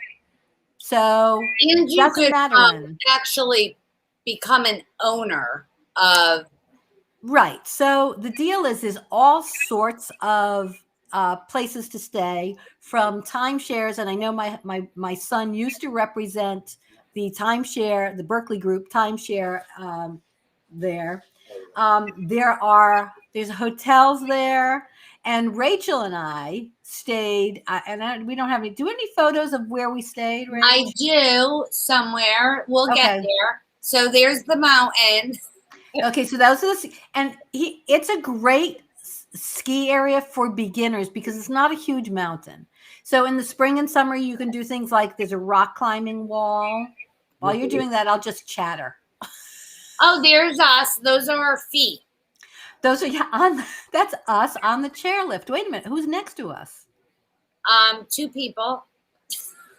Speaker 2: So
Speaker 1: And you
Speaker 2: doesn't
Speaker 1: could
Speaker 2: matter when.
Speaker 1: actually become an owner of.
Speaker 2: Right. So the deal is there's all sorts of places to stay, from timeshares. And I know my son used to represent the timeshare, the Berkeley group timeshare there. There's hotels there. And Rachel and I stayed, we don't have any. Do you have any photos of where we stayed, Rach?
Speaker 1: I do somewhere. We'll get there. So there's the mountain.
Speaker 2: Okay, so those are it's a great ski area for beginners because it's not a huge mountain. So in the spring and summer, you can do things like there's a rock climbing wall. While you're doing that, I'll just chatter.
Speaker 1: Oh, there's us. Those are our feet.
Speaker 2: Those are that's us on the chairlift. Wait a minute, who's next to us?
Speaker 1: 2 people.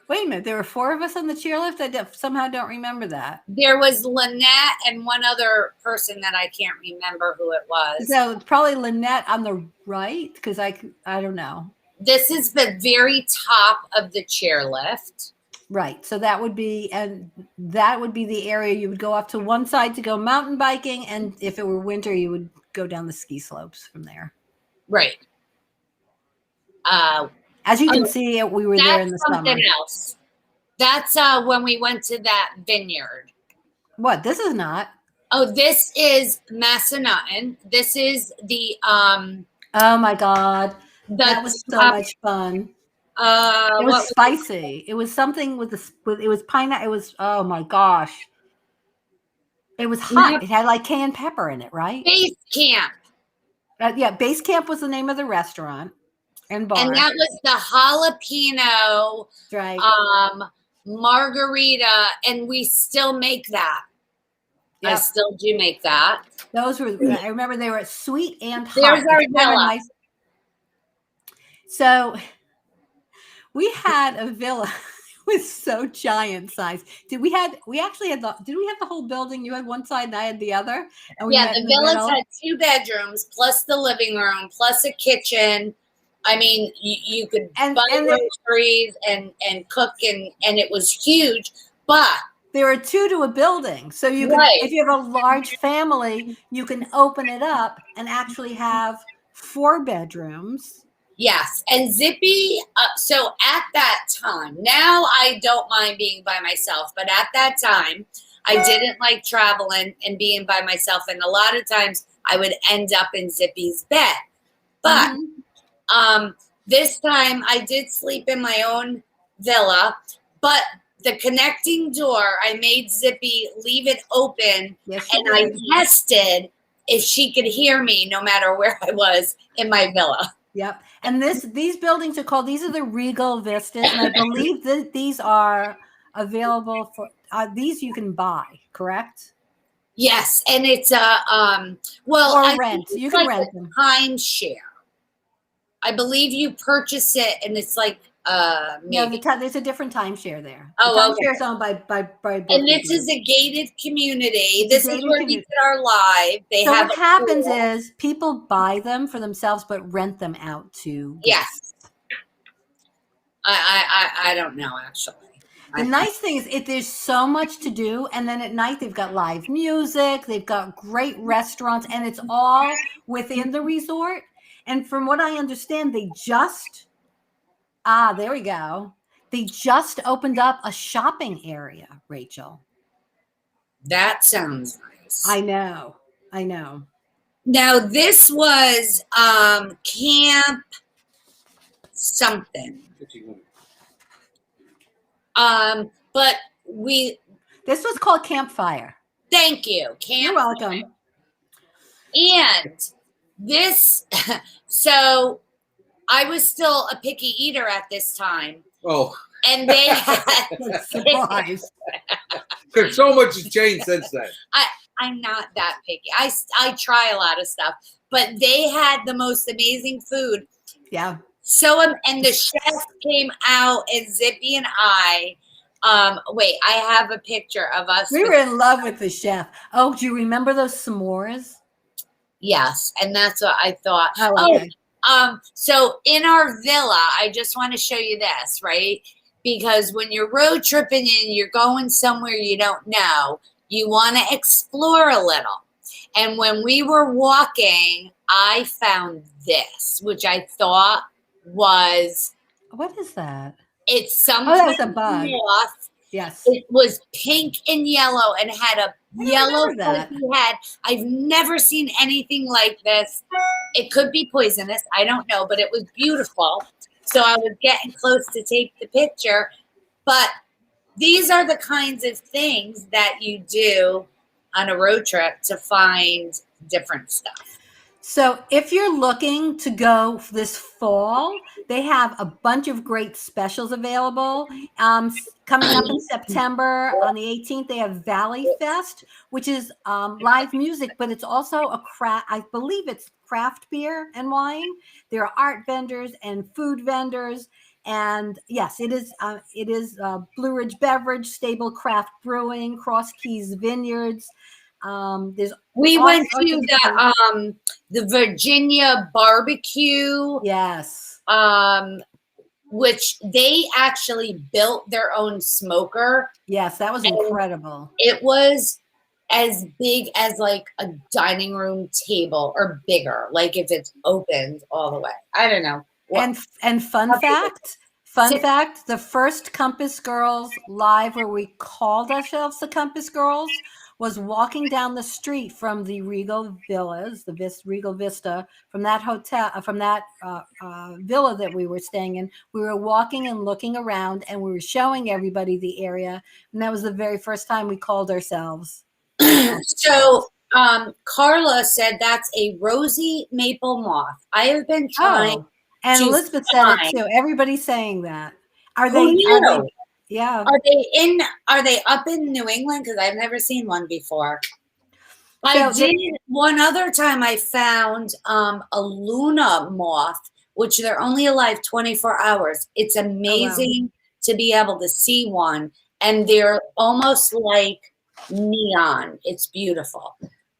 Speaker 2: Wait a minute, there were 4 of us on the chairlift. I somehow don't remember that.
Speaker 1: There was Lynette and one other person that I can't remember who it was.
Speaker 2: So probably Lynette on the right, because I don't know.
Speaker 1: This is the very top of the chairlift.
Speaker 2: Right. So that would be the area you would go off to one side to go mountain biking, and if it were winter, you would go down the ski slopes from there.
Speaker 1: Right.
Speaker 2: As you can see, we were there in the summer.
Speaker 1: That's something else. That's when we went to that vineyard.
Speaker 2: What? This is not.
Speaker 1: Oh, this is Massanutten. This is the
Speaker 2: Oh my God. That was so much fun. It was spicy. It was something it was pineapple. It was, oh my gosh. It was hot. It had like cayenne pepper in it, right?
Speaker 1: Base Camp.
Speaker 2: Yeah, Base Camp was the name of the restaurant and bar.
Speaker 1: And that was the jalapeno margarita, and we still make that. Yep. I still do make that.
Speaker 2: Those were, I remember they were sweet and hot.
Speaker 1: There's our villa.
Speaker 2: So we had a villa. It was so giant size. Did we have the whole building? You had one side and I had the other. And
Speaker 1: the villas had 2 bedrooms plus the living room plus a kitchen. I mean, you could buy groceries and cook, and it was huge. But
Speaker 2: there were 2 to a building, so you can, if you have a large family, you can open it up and actually have 4 bedrooms.
Speaker 1: Yes. And Zippy, so at that time, now I don't mind being by myself, but at that time, I didn't like traveling and being by myself. And a lot of times I would end up in Zippy's bed. But this time I did sleep in my own villa, but the connecting door, I made Zippy leave it open, and I tested if she could hear me no matter where I was in my villa.
Speaker 2: Yep. And these buildings are these are the Regal Vistas. And I believe that these are available for, these you can buy, correct?
Speaker 1: Yes. And it's
Speaker 2: rent. You can rent them.
Speaker 1: Timeshare. I believe you purchase it and it's like, maybe.
Speaker 2: No, there's a different timeshare there.
Speaker 1: Oh,
Speaker 2: timeshare is owned by
Speaker 1: and this is a gated community. This is where we did our live.
Speaker 2: So what happens is people buy them for themselves, but rent them out to guests.
Speaker 1: Yes. I don't know actually.
Speaker 2: The nice thing is there's so much to do, and then at night they've got live music, they've got great restaurants, and it's all within the resort. And from what I understand, they just there we go. They just opened up a shopping area, Rachel.
Speaker 1: That sounds nice.
Speaker 2: I know.
Speaker 1: Now this was camp something. But
Speaker 2: this was called Campfire.
Speaker 1: Thank you.
Speaker 2: You're welcome.
Speaker 1: And this, so I was still a picky eater at this time.
Speaker 3: Oh.
Speaker 1: And they had
Speaker 2: Surprise.
Speaker 3: Because so much has changed since then.
Speaker 1: I'm not that picky. I try a lot of stuff, but they had the most amazing food.
Speaker 2: Yeah.
Speaker 1: So and the chef came out, and Zippy and I. Wait, I have a picture of us.
Speaker 2: We were in love with the chef. Oh, do you remember those s'mores?
Speaker 1: Yes, and that's what I thought.
Speaker 2: Oh, okay.
Speaker 1: So in our villa, I just want to show you this, right? Because when you're road tripping and you're going somewhere you don't know, you want to explore a little. And when we were walking, I found this, which I thought was,
Speaker 2: What is that?
Speaker 1: it's some
Speaker 2: Oh, that was
Speaker 1: kind
Speaker 2: a
Speaker 1: of
Speaker 2: bug.
Speaker 1: moth.
Speaker 2: Yes.
Speaker 1: It was pink and yellow and had a yellow
Speaker 2: remember that.
Speaker 1: fuzzy head. I've never seen anything like this. It could be poisonous. I don't know, but it was beautiful. So I was getting close to take the picture. But these are the kinds of things that you do on a road trip to find different stuff.
Speaker 2: So if you're looking to go this fall, they have a bunch of great specials available. Coming up in September on the 18th, they have Valley Fest, which is live music, but it's also I believe it's craft beer and wine. There are art vendors and food vendors. And yes, it is Blue Ridge Beverage, Stable Craft Brewing, Cross Keys Vineyards.
Speaker 1: We went to the Virginia barbecue.
Speaker 2: Yes.
Speaker 1: Which they actually built their own smoker.
Speaker 2: Yes, that was incredible.
Speaker 1: It was as big as like a dining room table or bigger, like if it's opened all the way. I don't know.
Speaker 2: And fun fact, the first Compass Girls live where we called ourselves the Compass Girls was walking down the street from the Regal Villas, the Regal Vista, from that hotel, from that villa that we were staying in. We were walking and looking around, and we were showing everybody the area. And that was the very first time we called ourselves.
Speaker 1: So Carla said that's a rosy maple moth. I have been trying.
Speaker 2: And Elizabeth said it too. Everybody's saying that. Are they? Yeah.
Speaker 1: Are they up in New England? Because I've never seen one before. I did one other time. I found a Luna moth, which they're only alive 24 hours. It's amazing to be able to see one, and they're almost like neon. It's beautiful.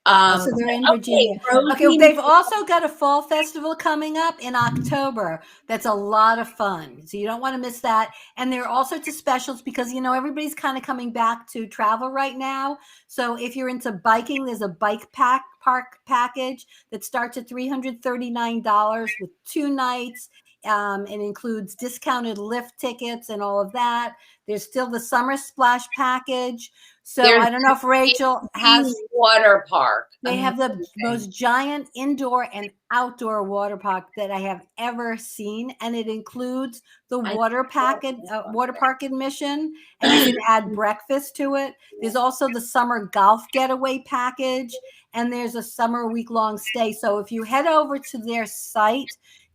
Speaker 2: So they're in Virginia. Okay, they've also got a fall festival coming up in October. That's a lot of fun. So you don't want to miss that. And there are all sorts of specials because, everybody's kind of coming back to travel right now. So if you're into biking, there's a bike park package that starts at $339 with 2 nights. It includes discounted lift tickets and all of that. There's still the summer splash package. So I don't know if Rachel has
Speaker 1: water park.
Speaker 2: They have the most giant indoor and outdoor water park that I have ever seen, and it includes the water park admission, and you can add breakfast to it. There's also the summer golf getaway package, and there's a summer week-long stay. So if you head over to their site,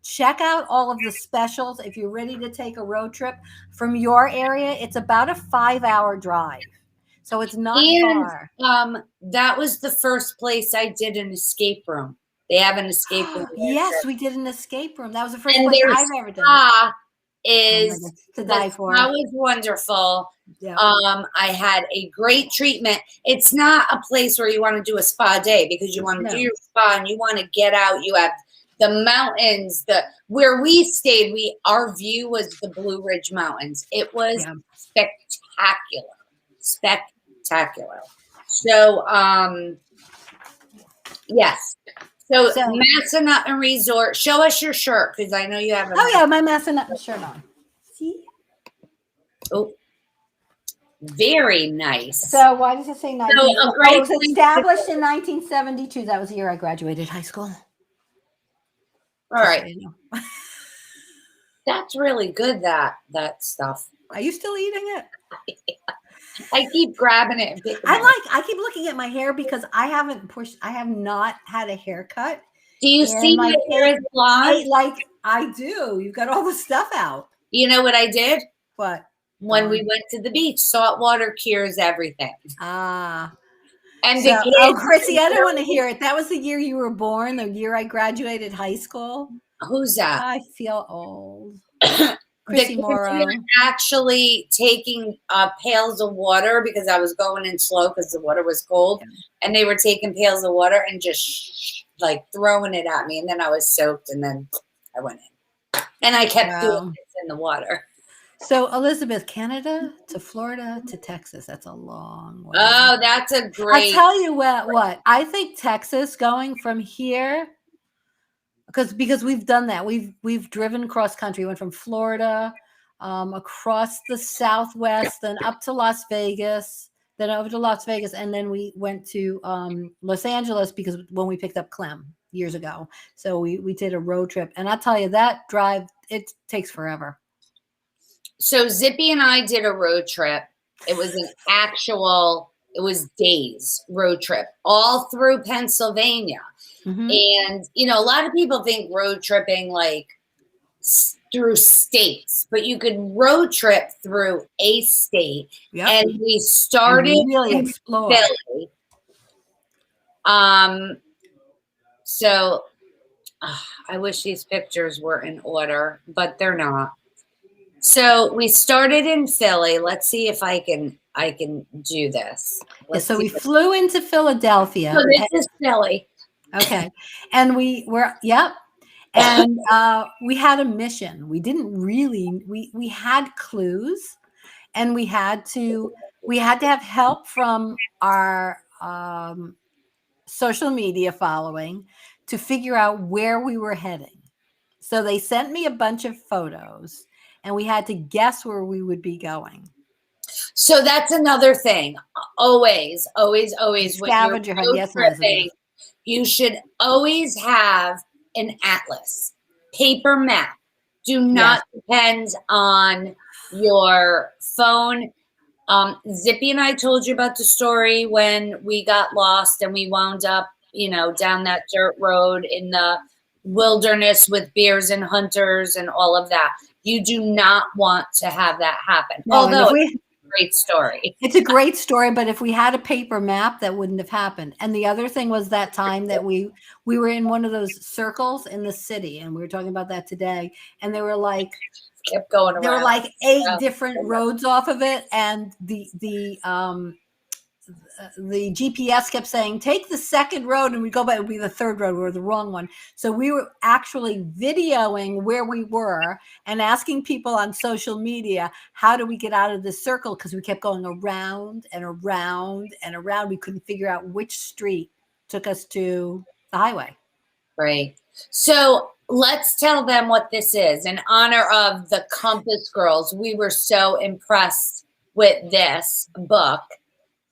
Speaker 2: check out all of the specials. If you're ready to take a road trip from your area, it's about a 5-hour drive. So it's not far.
Speaker 1: That was the first place I did an escape room. They have an escape room.
Speaker 2: Yes, we did an escape room. That was the first place I've ever done.
Speaker 1: To die for. That was wonderful. Yeah. I had a great treatment. It's not a place where you want to do a spa day because you want to do your spa and you want to get out. You have the mountains. Where we stayed, our view was the Blue Ridge Mountains. It was spectacular. So yes. So Massanutten Resort. Show us your shirt because I know you have
Speaker 2: my Massanutten shirt on. See?
Speaker 1: Oh, very nice.
Speaker 2: So why does it say 19? It was established in 1972. That was the year I graduated high school.
Speaker 1: All right. That's really good, that stuff.
Speaker 2: Are you still eating it?
Speaker 1: I keep grabbing it and picking it.
Speaker 2: I keep looking at my hair because I have not had a haircut.
Speaker 1: Do you see my hair is blonde?
Speaker 2: Like I do. You've got all the stuff out.
Speaker 1: You know what I did?
Speaker 2: What?
Speaker 1: when we went to the beach. Salt water cures everything.
Speaker 2: Ah.
Speaker 1: And
Speaker 2: So,
Speaker 1: the kids,
Speaker 2: Chrissy, I don't want to hear it. That was the year you were born, the year I graduated high school.
Speaker 1: who's that?
Speaker 2: I feel old.
Speaker 1: The
Speaker 2: Chrissy
Speaker 1: kids
Speaker 2: Morrow.
Speaker 1: were actually taking pails of water because I was going in slow because the water was cold, and they were taking pails of water and just like throwing it at me, and then I was soaked, and then I went in, and I kept doing this in the water.
Speaker 2: So, Elizabeth, Canada to Florida to Texas, that's a long way.
Speaker 1: Oh, that's a great.
Speaker 2: I'll tell you what, I think Texas going from here, because we've done that. We've driven cross country, went from Florida, across the Southwest, then up to Las Vegas, then over to Las Vegas, and then we went to Los Angeles because when we picked up Clem years ago. So we did a road trip, and I'll tell you, that drive, it takes forever.
Speaker 1: So Zippy and I did a road trip. It was days road trip all through Pennsylvania.
Speaker 2: Mm-hmm.
Speaker 1: And, a lot of people think road tripping like through states, but you could road trip through a state.
Speaker 2: Yep.
Speaker 1: And we started
Speaker 2: really
Speaker 1: in
Speaker 2: explore.
Speaker 1: Philly. So I wish these pictures were in order, but they're not. So we started in Philly. Let's see if I can do this.
Speaker 2: So we flew into Philadelphia.
Speaker 1: So this is Philly.
Speaker 2: Okay. And we were, and we had a mission. We didn't really, we had clues, and we had to have help from our social media following to figure out where we were heading. So they sent me a bunch of photos, and we had to guess where we would be going.
Speaker 1: So that's another thing. Always
Speaker 2: Scavenger hunt. Yes,
Speaker 1: tripping, you should always have an atlas, paper map. Do not depend on your phone. Zippy and I told you about the story when we got lost and we wound up, down that dirt road in the wilderness with bears and hunters and all of that. You do not want to have that happen.
Speaker 2: No,
Speaker 1: although it's a great story.
Speaker 2: It's a great story, but if we had a paper map, that wouldn't have happened. And the other thing was that time that we were in one of those circles in the city, and we were talking about that today, and they were like,
Speaker 1: kept going around.
Speaker 2: There were like 8 different roads off of it, and the GPS kept saying, take the second road, and we go back, it would be the third road, or the wrong one. So we were actually videoing where we were and asking people on social media, how do we get out of this circle? Because we kept going around and around and around. We couldn't figure out which street took us to the highway.
Speaker 1: Right. So let's tell them what this is. In honor of the Compass Girls, we were so impressed with this book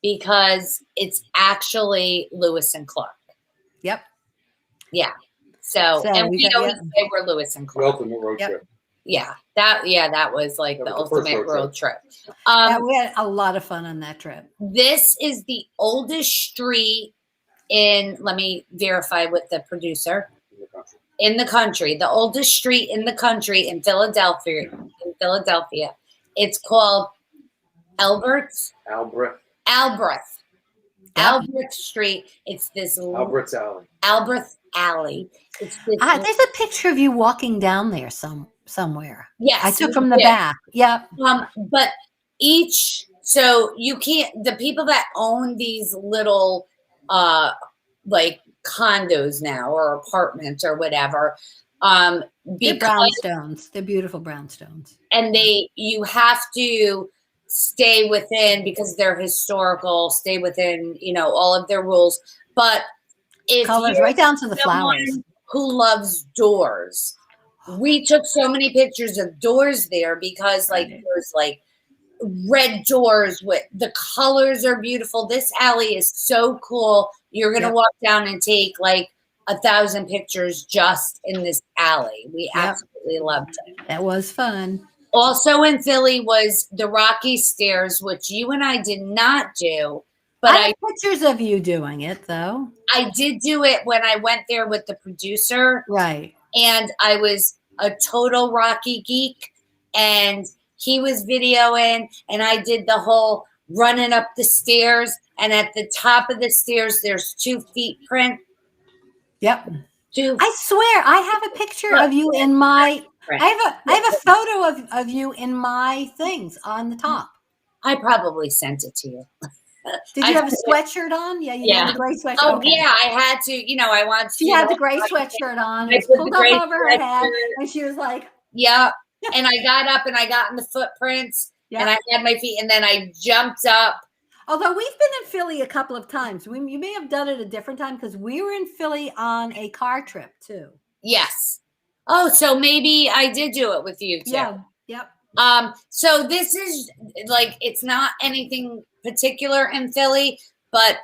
Speaker 1: because it's actually Lewis and Clark.
Speaker 2: Yep.
Speaker 1: Yeah. So and we always say we're Lewis and Clark.
Speaker 3: The ultimate road trip.
Speaker 1: Yeah. That was like the ultimate road trip.
Speaker 2: We had a lot of fun on that trip.
Speaker 1: This is the oldest street let me verify with the producer. In the country, the oldest street in the country in Philadelphia. It's called Albrecht Street. It's this
Speaker 3: Albrecht's Alley.
Speaker 1: Albrecht Alley. It's this
Speaker 2: there's a picture of you walking down there somewhere.
Speaker 1: Yes,
Speaker 2: I took from the back. Yeah.
Speaker 1: But so you can't. The people that own these little like condos now or apartments or whatever,
Speaker 2: they're brownstones. They're beautiful brownstones,
Speaker 1: and you have to stay within, because they're historical, stay within all of their rules. But if
Speaker 2: colors right down to the flowers,
Speaker 1: who loves doors, we took so many pictures of doors there because there's like red doors with the colors are beautiful. This alley is so cool. You're gonna walk down and take like 1,000 pictures just in this alley. We absolutely loved it.
Speaker 2: That was fun.
Speaker 1: Also in Philly was the Rocky Stairs, which you and I did not do. But
Speaker 2: I have pictures of you doing it, though.
Speaker 1: I did do it when I went there with the producer.
Speaker 2: Right.
Speaker 1: And I was a total Rocky geek. And he was videoing, and I did the whole running up the stairs, and at the top of the stairs, there's 2 feet print.
Speaker 2: Yep.
Speaker 1: Two.
Speaker 2: I swear, I have a picture of you in my. I have a photo of you in my things on the top.
Speaker 1: I probably sent it to you.
Speaker 2: Did you have a sweatshirt on? Yeah, you had the gray sweatshirt.
Speaker 1: Oh, okay. Yeah, I had to. You know, I wanted to.
Speaker 2: She had the gray sweatshirt on. It was pulled up over her head, and she was like,
Speaker 1: "Yeah." And I got up and I got in the footprints, and I had my feet, and then I jumped up.
Speaker 2: Although we've been in Philly a couple of times. You may have done it a different time because we were in Philly on a car trip too.
Speaker 1: Yes. Oh, so maybe I did do it with you too.
Speaker 2: Yeah. Yep.
Speaker 1: So this is like, it's not anything particular in Philly, but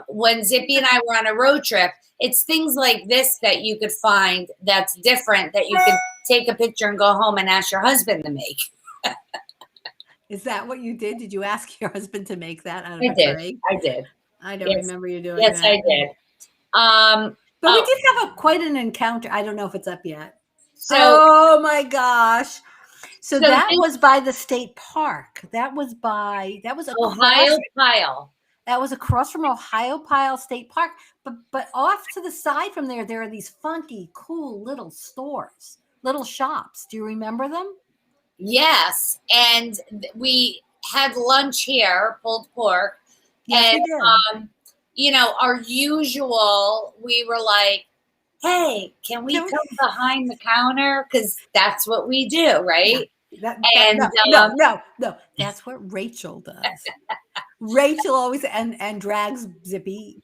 Speaker 1: when Zippy and I were on a road trip, it's things like this that you could find that's different that you can take a picture and go home and ask your husband to make.
Speaker 2: Is that what you did? Did you ask your husband to make that out of
Speaker 1: I did.
Speaker 2: I don't remember you doing that.
Speaker 1: Yes, I did.
Speaker 2: But we did have quite an encounter. I don't know if it's up yet. So, oh my gosh. So that was by the state park. That was
Speaker 1: Ohio Pile.
Speaker 2: That was across from Ohio Pile State Park. But off to the side from there are these funky, cool little stores, little shops. Do you remember them?
Speaker 1: Yes. And we had lunch here, pulled pork.
Speaker 2: Yes,
Speaker 1: and,
Speaker 2: we did.
Speaker 1: You know, our usual, we were like, hey, can we come behind the counter? Because that's what we do, right?
Speaker 2: No. That's what Rachel does. Rachel always and drags Zippy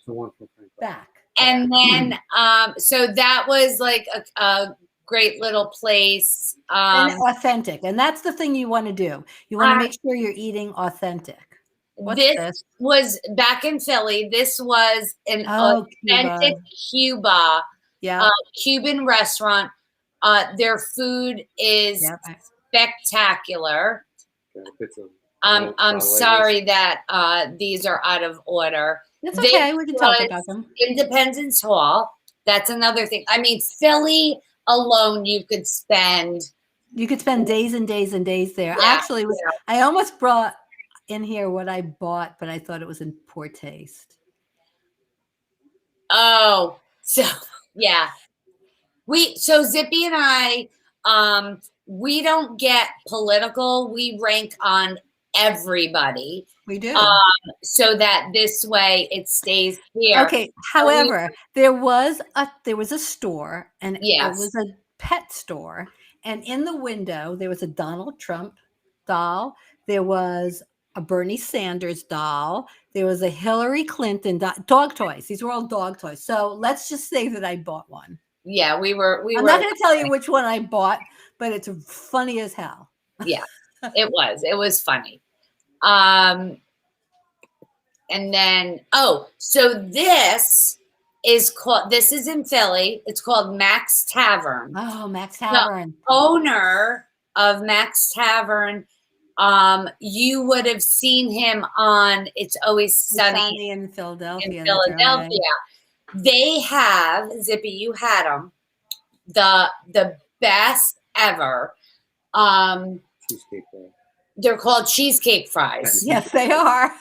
Speaker 2: back.
Speaker 1: And then, so that was like a great little place.
Speaker 2: And authentic. And that's the thing you want to do. You want to make sure you're eating authentic.
Speaker 1: This was back in Philly. This was an authentic Cuba, Cuban restaurant. Their food is spectacular. I'm sorry that these are out of order.
Speaker 2: It's okay. We can talk about them.
Speaker 1: Independence Hall. That's another thing. I mean, Philly alone, you could spend
Speaker 2: days and days and days there. Yeah, actually, I almost brought in here what I bought, but I thought it was in poor taste.
Speaker 1: Oh, so yeah. So Zippy and I, we don't get political. We rank on everybody.
Speaker 2: We do.
Speaker 1: So that this way it stays here.
Speaker 2: Okay. However, there was a store, and it was a pet store, and in the window there was a Donald Trump doll. There was a Bernie Sanders doll. There was a Hillary Clinton dog toys. These were all dog toys. So let's just say that I bought one.
Speaker 1: Yeah, I'm
Speaker 2: not going to tell you which one I bought, but it's funny as hell.
Speaker 1: Yeah, it was. It was funny. And then, so this is in Philly. It's called Max Tavern.
Speaker 2: Oh, Max Tavern.
Speaker 1: The owner of Max Tavern, you would have seen him on It's Always Sunny
Speaker 2: in Philadelphia.
Speaker 1: Right. They have, Zippy, you had them, the best ever. They're called cheesecake fries.
Speaker 2: Yes, they are.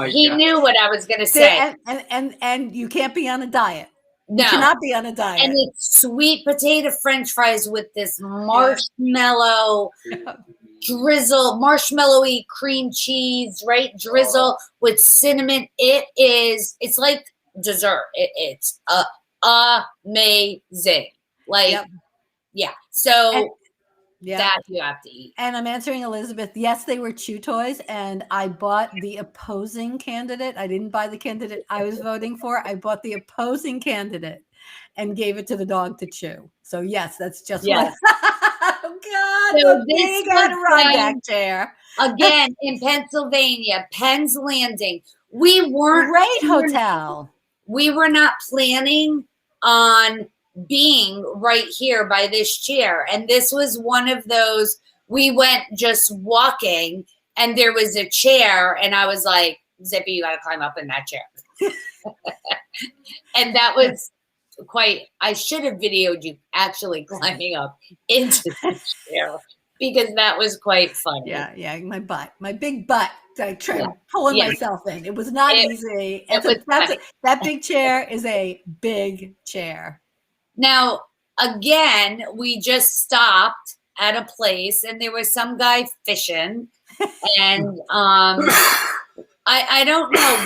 Speaker 1: He knew what I was going to say.
Speaker 2: And you can't be on a diet.
Speaker 1: No.
Speaker 2: You cannot be on a diet.
Speaker 1: And it's sweet potato French fries with this marshmallow drizzle, marshmallowy cream cheese, right? Drizzle with cinnamon. It's like dessert. It's amazing. Like, So that you have to eat.
Speaker 2: And I'm answering Elizabeth. Yes, they were chew toys, and I bought the opposing candidate. I didn't buy the candidate I was voting for. I bought the opposing candidate and gave it to the dog to chew. So yes, that's just what. Oh God! So this Rhinebeck chair
Speaker 1: again in Pennsylvania, Penn's Landing. We weren't
Speaker 2: great hotel.
Speaker 1: We were not planning on being right here by this chair, and this was one of those. We went just walking, and there was a chair, and I was like, "Zippy, you got to climb up in that chair." And that was quite. I should have videoed you actually climbing up into the chair. because that was quite funny.
Speaker 2: Yeah, my big butt. I tried
Speaker 1: Yeah.
Speaker 2: pulling
Speaker 1: Yeah.
Speaker 2: myself in. It was not easy. That big chair is a big chair.
Speaker 1: Now, again, we just stopped at a place and there was some guy fishing, and I don't know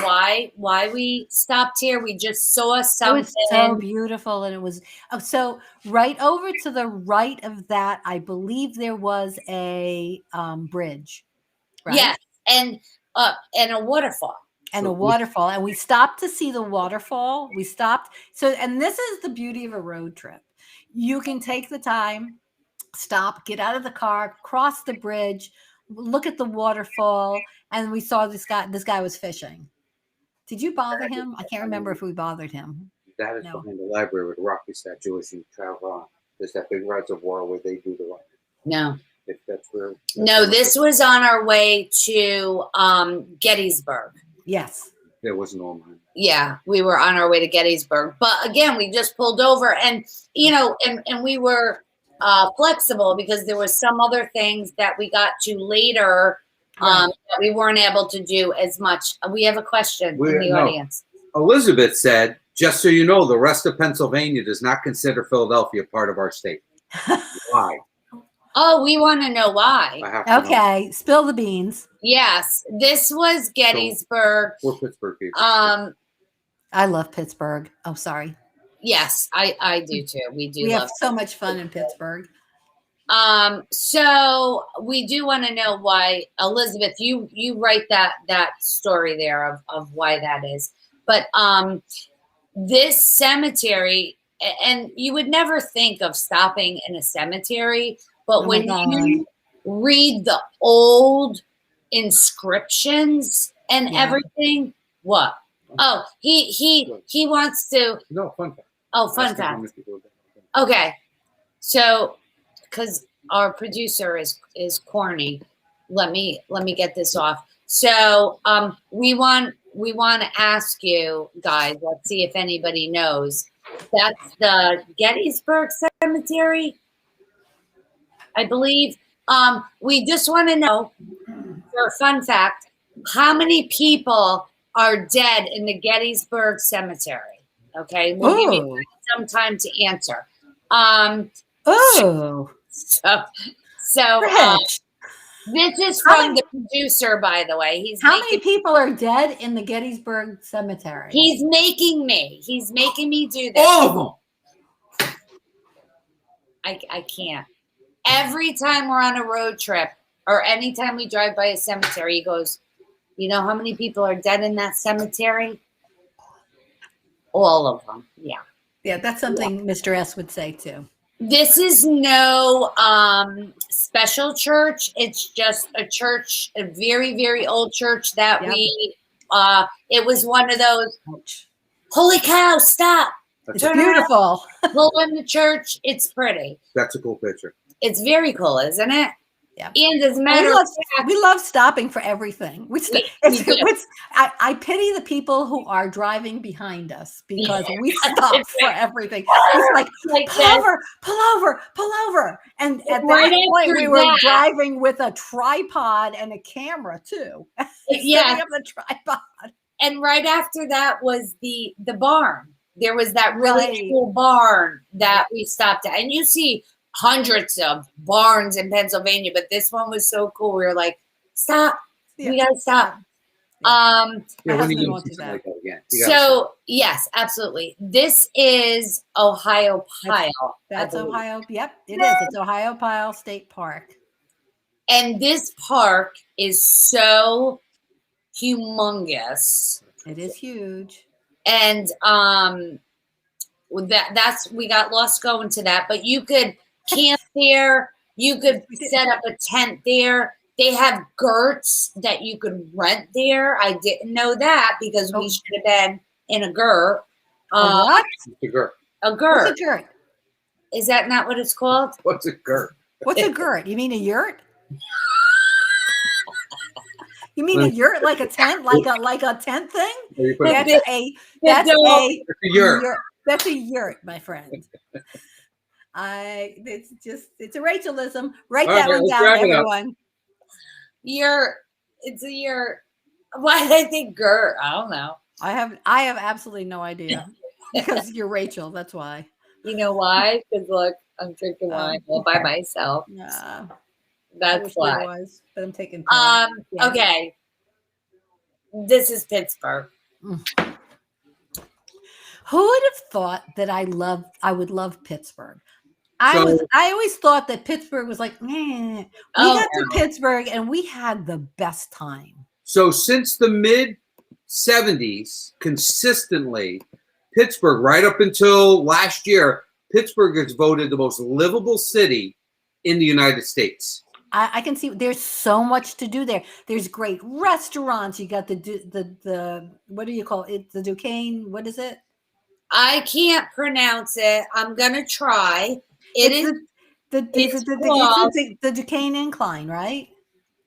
Speaker 1: why we stopped here. We just saw something.
Speaker 2: It was so beautiful, and it was so right over to the right of that. I believe there was a bridge, right?
Speaker 1: Yes, and a waterfall.
Speaker 2: And a waterfall, and we stopped to see the waterfall. We stopped. So, and this is the beauty of a road trip. You can take the time, stop, get out of the car, cross the bridge, look at the waterfall, and we saw this guy. This guy was fishing. Did you bother him? I can't remember if we bothered him.
Speaker 3: That is
Speaker 2: No.
Speaker 3: behind the library with the Rocky statue as you travel on. There's that big reservoir where they do the rock.
Speaker 1: No.
Speaker 3: If that's where.
Speaker 1: No, this was on our way to Gettysburg.
Speaker 2: Yes.
Speaker 3: There wasn't all mine.
Speaker 1: Yeah, we were on our way to Gettysburg. But again, we just pulled over, and and we were flexible because there was some other things that we got to later that we weren't able to do as much. We have a question in the audience.
Speaker 3: Elizabeth said, just so you know, the rest of Pennsylvania does not consider Philadelphia part of our state. Why?
Speaker 1: Oh, we want to know why.
Speaker 3: I have to
Speaker 2: Okay, spill the beans.
Speaker 1: Yes, this was Gettysburg.
Speaker 3: We're Pittsburgh people.
Speaker 2: I love Pittsburgh. Oh, sorry.
Speaker 1: Yes, I do too. We
Speaker 2: have so much fun in Pittsburgh.
Speaker 1: So we do want to know why, Elizabeth, you write that story there of why that is. But this cemetery, and you would never think of stopping in a cemetery, but when you read the old inscriptions and everything, what? Oh, he wants to.
Speaker 3: No, fun fact.
Speaker 1: Oh, fun fact. Okay, so because our producer is corny, let me get this off. So we want to ask you guys. Let's see if anybody knows. That's the Gettysburg Cemetery, I believe. We just want to know, for a fun fact, how many people are dead in the Gettysburg Cemetery? Okay, we'll give you some time to answer. So this is from the producer, by the way.
Speaker 2: How many people are dead in the Gettysburg Cemetery?
Speaker 1: He's making me do this.
Speaker 3: All of them.
Speaker 1: I can't. Every time we're on a road trip or anytime we drive by a cemetery, he goes, you know how many people are dead in that cemetery? All of them. Yeah.
Speaker 2: Yeah, that's something Mr. S would say too.
Speaker 1: This is no special church. It's just a church, a very, very old church that it was one of those, holy cow, stop.
Speaker 2: It's beautiful.
Speaker 1: Pull in the church. It's pretty.
Speaker 3: That's a cool picture.
Speaker 1: It's very cool, isn't it?
Speaker 2: Yeah.
Speaker 1: And as a matter of fact,
Speaker 2: we love stopping for everything. I pity the people who are driving behind us because we stop for everything. It's like pull over. And at that point, we were driving with a tripod and a camera too.
Speaker 1: Yeah,
Speaker 2: the tripod.
Speaker 1: And right after that was the barn. There was that really cool barn that we stopped at, and you see hundreds of barns in Pennsylvania, but this one was so cool. We were like, stop. Yeah. We gotta stop.
Speaker 3: When you do something like that again.
Speaker 1: So yes, absolutely. This is Ohio Pile.
Speaker 2: That's Ohio. Yep, it is. It's Ohio Pile State Park. And
Speaker 1: this park is so humongous.
Speaker 2: It is huge.
Speaker 1: And we got lost going to that, but you could camp there. You could set up a tent there. They have girts that you could rent there. I didn't know that because we should have been in a girt.
Speaker 2: What?
Speaker 3: A girt.
Speaker 1: A girt.
Speaker 2: What's a girt?
Speaker 1: Is that not what it's called?
Speaker 3: What's a girt?
Speaker 2: What's a girt? You mean a yurt? You mean a yurt, like a tent, like a tent thing? That's a yurt. That's a yurt, my friend. It's a Rachelism. Write
Speaker 3: All
Speaker 2: that
Speaker 3: right,
Speaker 2: one
Speaker 3: let's
Speaker 2: down,
Speaker 3: wrap it up.
Speaker 2: everyone.
Speaker 1: Why did I think Gert? I don't know.
Speaker 2: I have absolutely no idea because you're Rachel. That's why.
Speaker 1: You know why? Because look, I'm drinking wine all by myself.
Speaker 2: Yeah.
Speaker 1: That's why.
Speaker 2: Was, but I'm taking. Yeah.
Speaker 1: Okay. This is Pittsburgh.
Speaker 2: Who would have thought that I would love Pittsburgh? I always thought that Pittsburgh was like, we got to Pittsburgh and we had the best time.
Speaker 3: So since the mid 70s, consistently, Pittsburgh, right up until last year, Pittsburgh is voted the most livable city in the United States.
Speaker 2: I can see there's so much to do there. There's great restaurants. You got the what do you call it? The Duquesne. What is it?
Speaker 1: I can't pronounce it. I'm gonna try. It's
Speaker 2: the Duquesne Incline, right?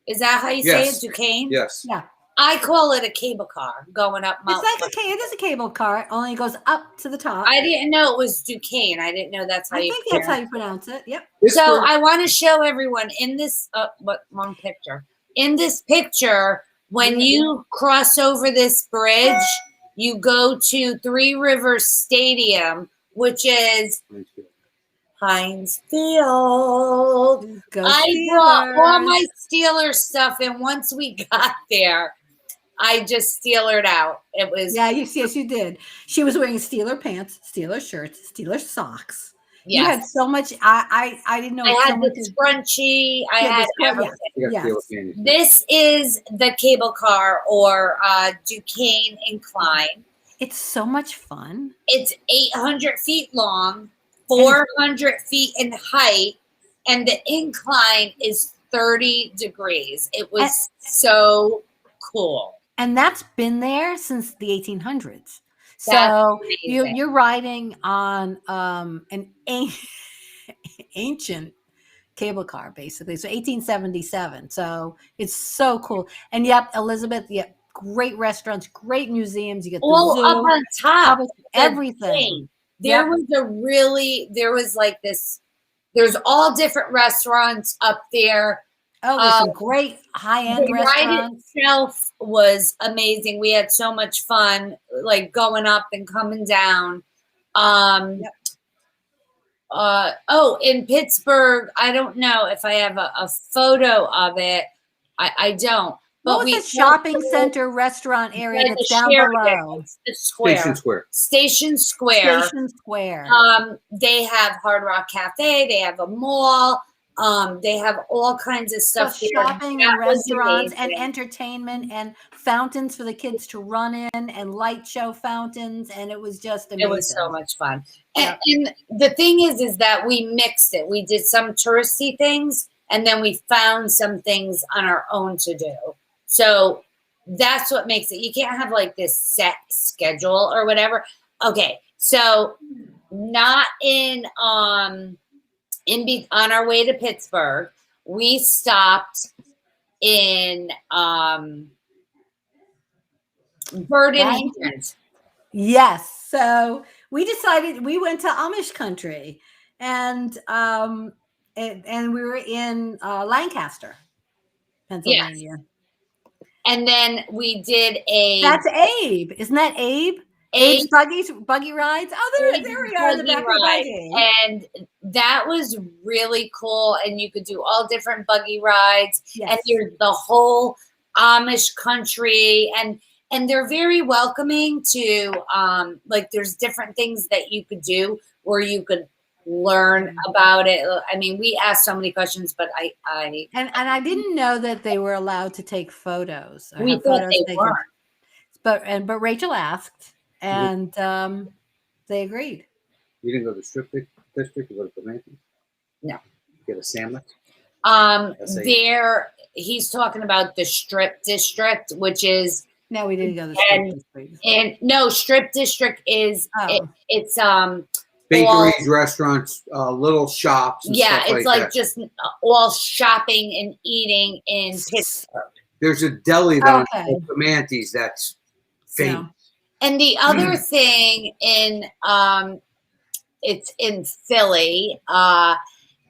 Speaker 1: Is that how you say it, Duquesne?
Speaker 3: Yes.
Speaker 2: Yeah.
Speaker 1: I call it a cable car going up Mount.
Speaker 2: It is a cable car. It only goes up to the top.
Speaker 1: I didn't know it was Duquesne. I didn't know that's how you. I think
Speaker 2: that's how you pronounce it. Yep.
Speaker 1: So I want to show everyone in this. Wrong picture. In this picture, when you cross over this bridge, you go to Three Rivers Stadium, which is Heinz Field. I brought all my Steelers stuff, and once we got there, I just Steelered out. It was
Speaker 2: yes, you did. She was wearing Steeler pants, Steeler shirts, Steeler socks. Yes. You had so much. I didn't know.
Speaker 1: I had the scrunchie. I had everything. Yes. This is the cable car or Duquesne Incline.
Speaker 2: It's so much fun.
Speaker 1: It's 800 feet long, 400 feet in height, and the incline is 30 degrees. It was so cool.
Speaker 2: And that's been there since the 1800s. So you're riding on an ancient cable car, basically. So 1877. So it's so cool. And Elizabeth, great restaurants, great museums. You get the zoo,
Speaker 1: up on top,
Speaker 2: everything.
Speaker 1: There was like this. There's all different restaurants up there.
Speaker 2: Oh, there's some great high-end restaurants.
Speaker 1: The ride itself was amazing. We had so much fun, like going up and coming down. In Pittsburgh, I don't know if I have a photo of it. I don't.
Speaker 2: What was the shopping center restaurant area that's down below?
Speaker 1: The square. Station Square. They have Hard Rock Cafe. They have a mall. They have all kinds of stuff.
Speaker 2: So shopping and restaurants and entertainment and fountains for the kids to run in and light show fountains. And it was just amazing.
Speaker 1: It was so much fun. And the thing is that we mixed it. We did some touristy things and then we found some things on our own to do. So that's what makes it. You can't have like this set schedule or whatever. Okay. So not on our way to Pittsburgh, we stopped in Burden England.
Speaker 2: Yes. So we decided we went to Amish country and we were in Lancaster, Pennsylvania.
Speaker 1: Yes. And then we did
Speaker 2: That's Abe. Isn't that Abe? Abe's buggy rides. Oh, there we are in the back of the buggy.
Speaker 1: And that was really cool. And you could do all different buggy rides. Yes. And you're the whole Amish country. And they're very welcoming to like there's different things that you could do where you could learn about it. I mean, we asked so many questions, but I
Speaker 2: didn't know that they were allowed to take photos.
Speaker 1: We thought they weren't.
Speaker 2: But Rachel asked. And they agreed.
Speaker 3: You didn't go to the strip district? You go to Clemente?
Speaker 1: No.
Speaker 3: Get a sandwich?
Speaker 1: He's talking about the strip district, which is.
Speaker 2: No, we didn't go to the strip district.
Speaker 1: And no, strip district is it's
Speaker 3: bakeries, restaurants, little shops. And stuff
Speaker 1: it's like just all shopping and eating in Pittsburgh.
Speaker 3: There's a deli down in Clemente's that's famous.
Speaker 1: And the other thing in it's in Philly.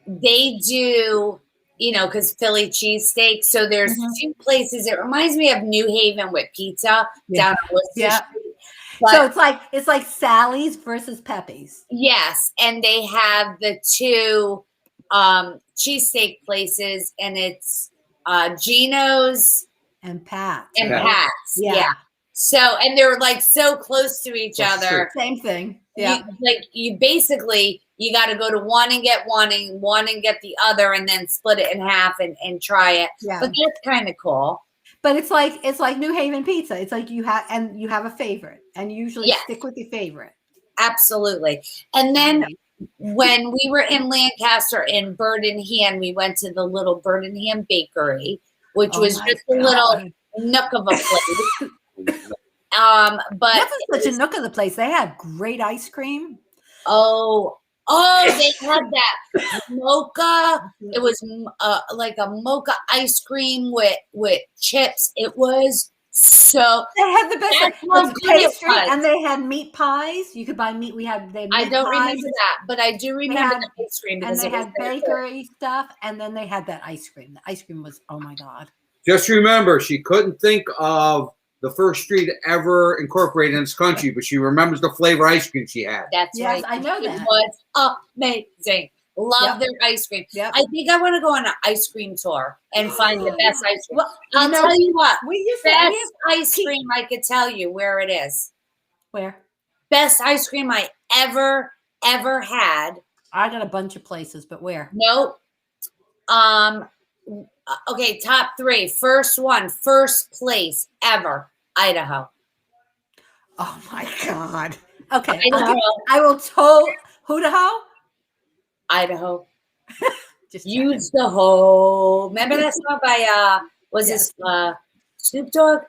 Speaker 1: They do, because Philly cheesesteak. So there's two places. It reminds me of New Haven with pizza down on Worcester Street. But,
Speaker 2: so it's like Sally's versus Pepe's.
Speaker 1: Yes, and they have the two cheesesteak places, and it's Gino's
Speaker 2: and Pat's.
Speaker 1: And Pat's. Yeah. So, and they're like so close to each other.
Speaker 2: Same thing. Yeah.
Speaker 1: You basically, you got to go to one and get one and get the other, and then split it in half and try it. Yeah. But that's kind of cool.
Speaker 2: But it's like New Haven pizza. It's like you have a favorite, and you usually stick with your favorite.
Speaker 1: Absolutely. And then when we were in Lancaster in Birmingham, we went to the little Birmingham Bakery, which was just a little nook of a place. But
Speaker 2: that's such a nook of the place. They had great ice cream.
Speaker 1: Oh, they had that mocha. It was like a mocha ice cream with chips. It was so.
Speaker 2: They had the best pastry, and they had meat pies. You could buy meat.
Speaker 1: I don't remember that, but I do remember the ice cream
Speaker 2: because they had bakery stuff, and then they had that ice cream. The ice cream was, oh my God.
Speaker 3: Just remember, she couldn't think of the first street ever incorporated in this country, but she remembers the flavor ice cream she had.
Speaker 1: That's right.
Speaker 2: I know that.
Speaker 1: It was amazing. Love their ice cream. Yep. I think I want to go on an ice cream tour and find the best ice cream. Well, I'll tell you what. Best ice cream I could tell you where it is.
Speaker 2: Where?
Speaker 1: Best ice cream I ever had.
Speaker 2: I got a bunch of places, but where?
Speaker 1: Nope. Okay, top 3. First place ever, Idaho.
Speaker 2: Oh my God. Okay, I will tow Idaho.
Speaker 1: Idaho. Just use the hoe. Remember that song by this Snoop Dogg?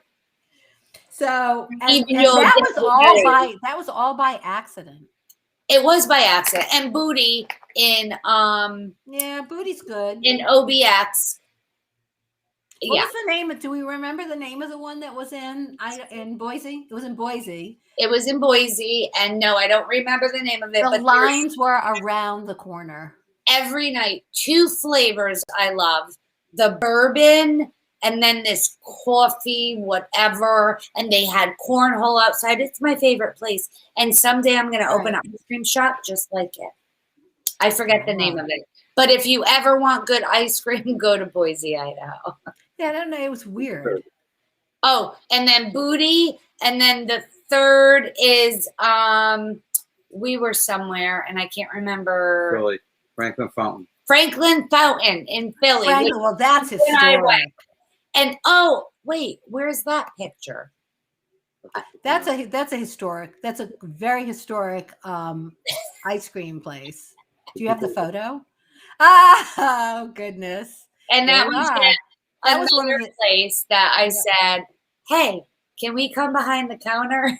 Speaker 2: So that was all by accident.
Speaker 1: It was by accident. And Booty in
Speaker 2: Booty's good.
Speaker 1: In OBX.
Speaker 2: What was the name? Do we remember the name of the one that was in Boise? It was in Boise.
Speaker 1: It was in Boise, and no, I don't remember the name of it.
Speaker 2: The lines were around the corner.
Speaker 1: Every night, 2 flavors I love. The bourbon, and then this coffee, whatever. And they had cornhole outside. It's my favorite place. And someday I'm going to open an ice cream shop just like it. I forget the name of it. But if you ever want good ice cream, go to Boise, Idaho.
Speaker 2: Yeah, I don't know. It was weird.
Speaker 1: Oh, and then Booty. And then the third is we were somewhere, and I can't remember.
Speaker 3: Philly. Franklin
Speaker 1: Fountain in Philly.
Speaker 2: Well, that's historic.
Speaker 1: And wait, where's that picture?
Speaker 2: That's a historic. That's a very historic ice cream place. Do you have the photo? Oh goodness!
Speaker 1: And that was one of the place that I said, "Hey, can we come behind the counter?"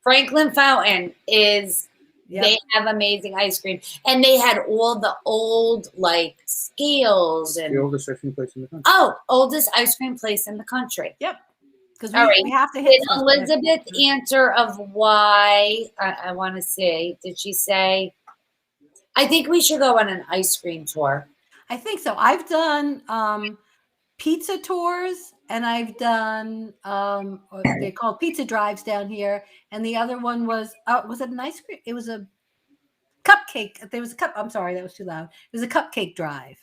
Speaker 1: Franklin Fountain is. Yep. They have amazing ice cream, and they had all the old scales and
Speaker 3: the oldest ice cream place in the country.
Speaker 1: Oldest ice cream place in the country.
Speaker 2: Yep. Because we have to hit.
Speaker 1: Did Elizabeth answer of why? I want to say. Did she say? I think we should go on an ice cream tour.
Speaker 2: I think so. I've done pizza tours, and I've done they call pizza drives down here. And the other one was it an ice cream? It was a cupcake. There was a cup. I'm sorry, that was too loud. It was a cupcake drive.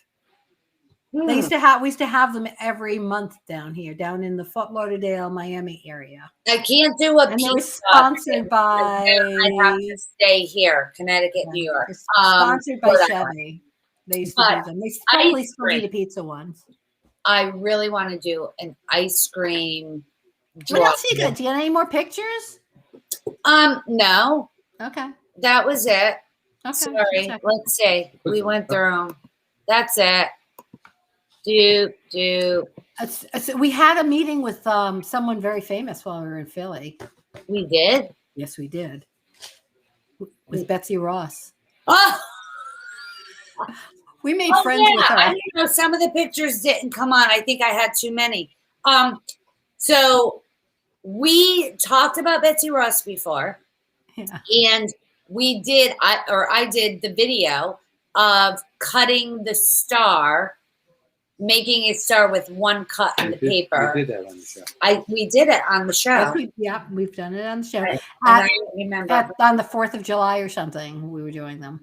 Speaker 2: We used to have them every month down here, down in the Fort Lauderdale, Miami area.
Speaker 1: I can't do a pizza.
Speaker 2: They were sponsored by.
Speaker 1: I have to stay here, Connecticut, New York.
Speaker 2: Sponsored by Chevy. They used to do them. They probably still do the pizza ones.
Speaker 1: I really want to do an ice cream.
Speaker 2: What else you got? Do you have any more pictures?
Speaker 1: No.
Speaker 2: Okay.
Speaker 1: That was it.
Speaker 2: Okay.
Speaker 1: Sorry. Let's see. We went through them. That's it.
Speaker 2: So we had a meeting with someone very famous while we were in Philly.
Speaker 1: We did?
Speaker 2: Yes, we did. With Betsy Ross.
Speaker 1: Oh!
Speaker 2: We made friends with her.
Speaker 1: I didn't know some of the pictures didn't come on. I think I had too many. So we talked about Betsy Ross before. Yeah. And I did the video of cutting the star, making a star with one cut in the paper.
Speaker 3: We did that on the show.
Speaker 1: We did it on the show.
Speaker 2: Yeah, we've done it on the show.
Speaker 1: I remember
Speaker 2: on the 4th of July or something, we were doing them.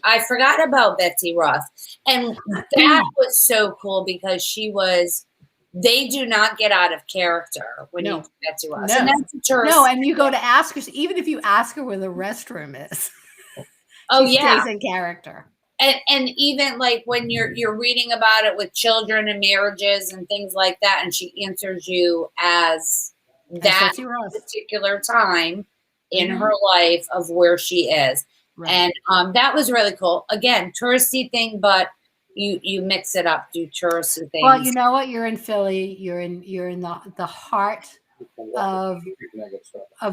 Speaker 1: I forgot about Betsy Ross. And that was so cool because they do not get out of character when you do Betsy Ross.
Speaker 2: No.
Speaker 1: And that's a tourist.
Speaker 2: No, and you go to ask her, even if you ask her where the restroom is, she stays in character.
Speaker 1: And even like when you're reading about it with children and marriages and things like that, and she answers you as that particular time in her life of where she is. Right. And that was really cool. Again, touristy thing, but you mix it up, do touristy things.
Speaker 2: Well, you know what? You're in Philly. You're in the heart of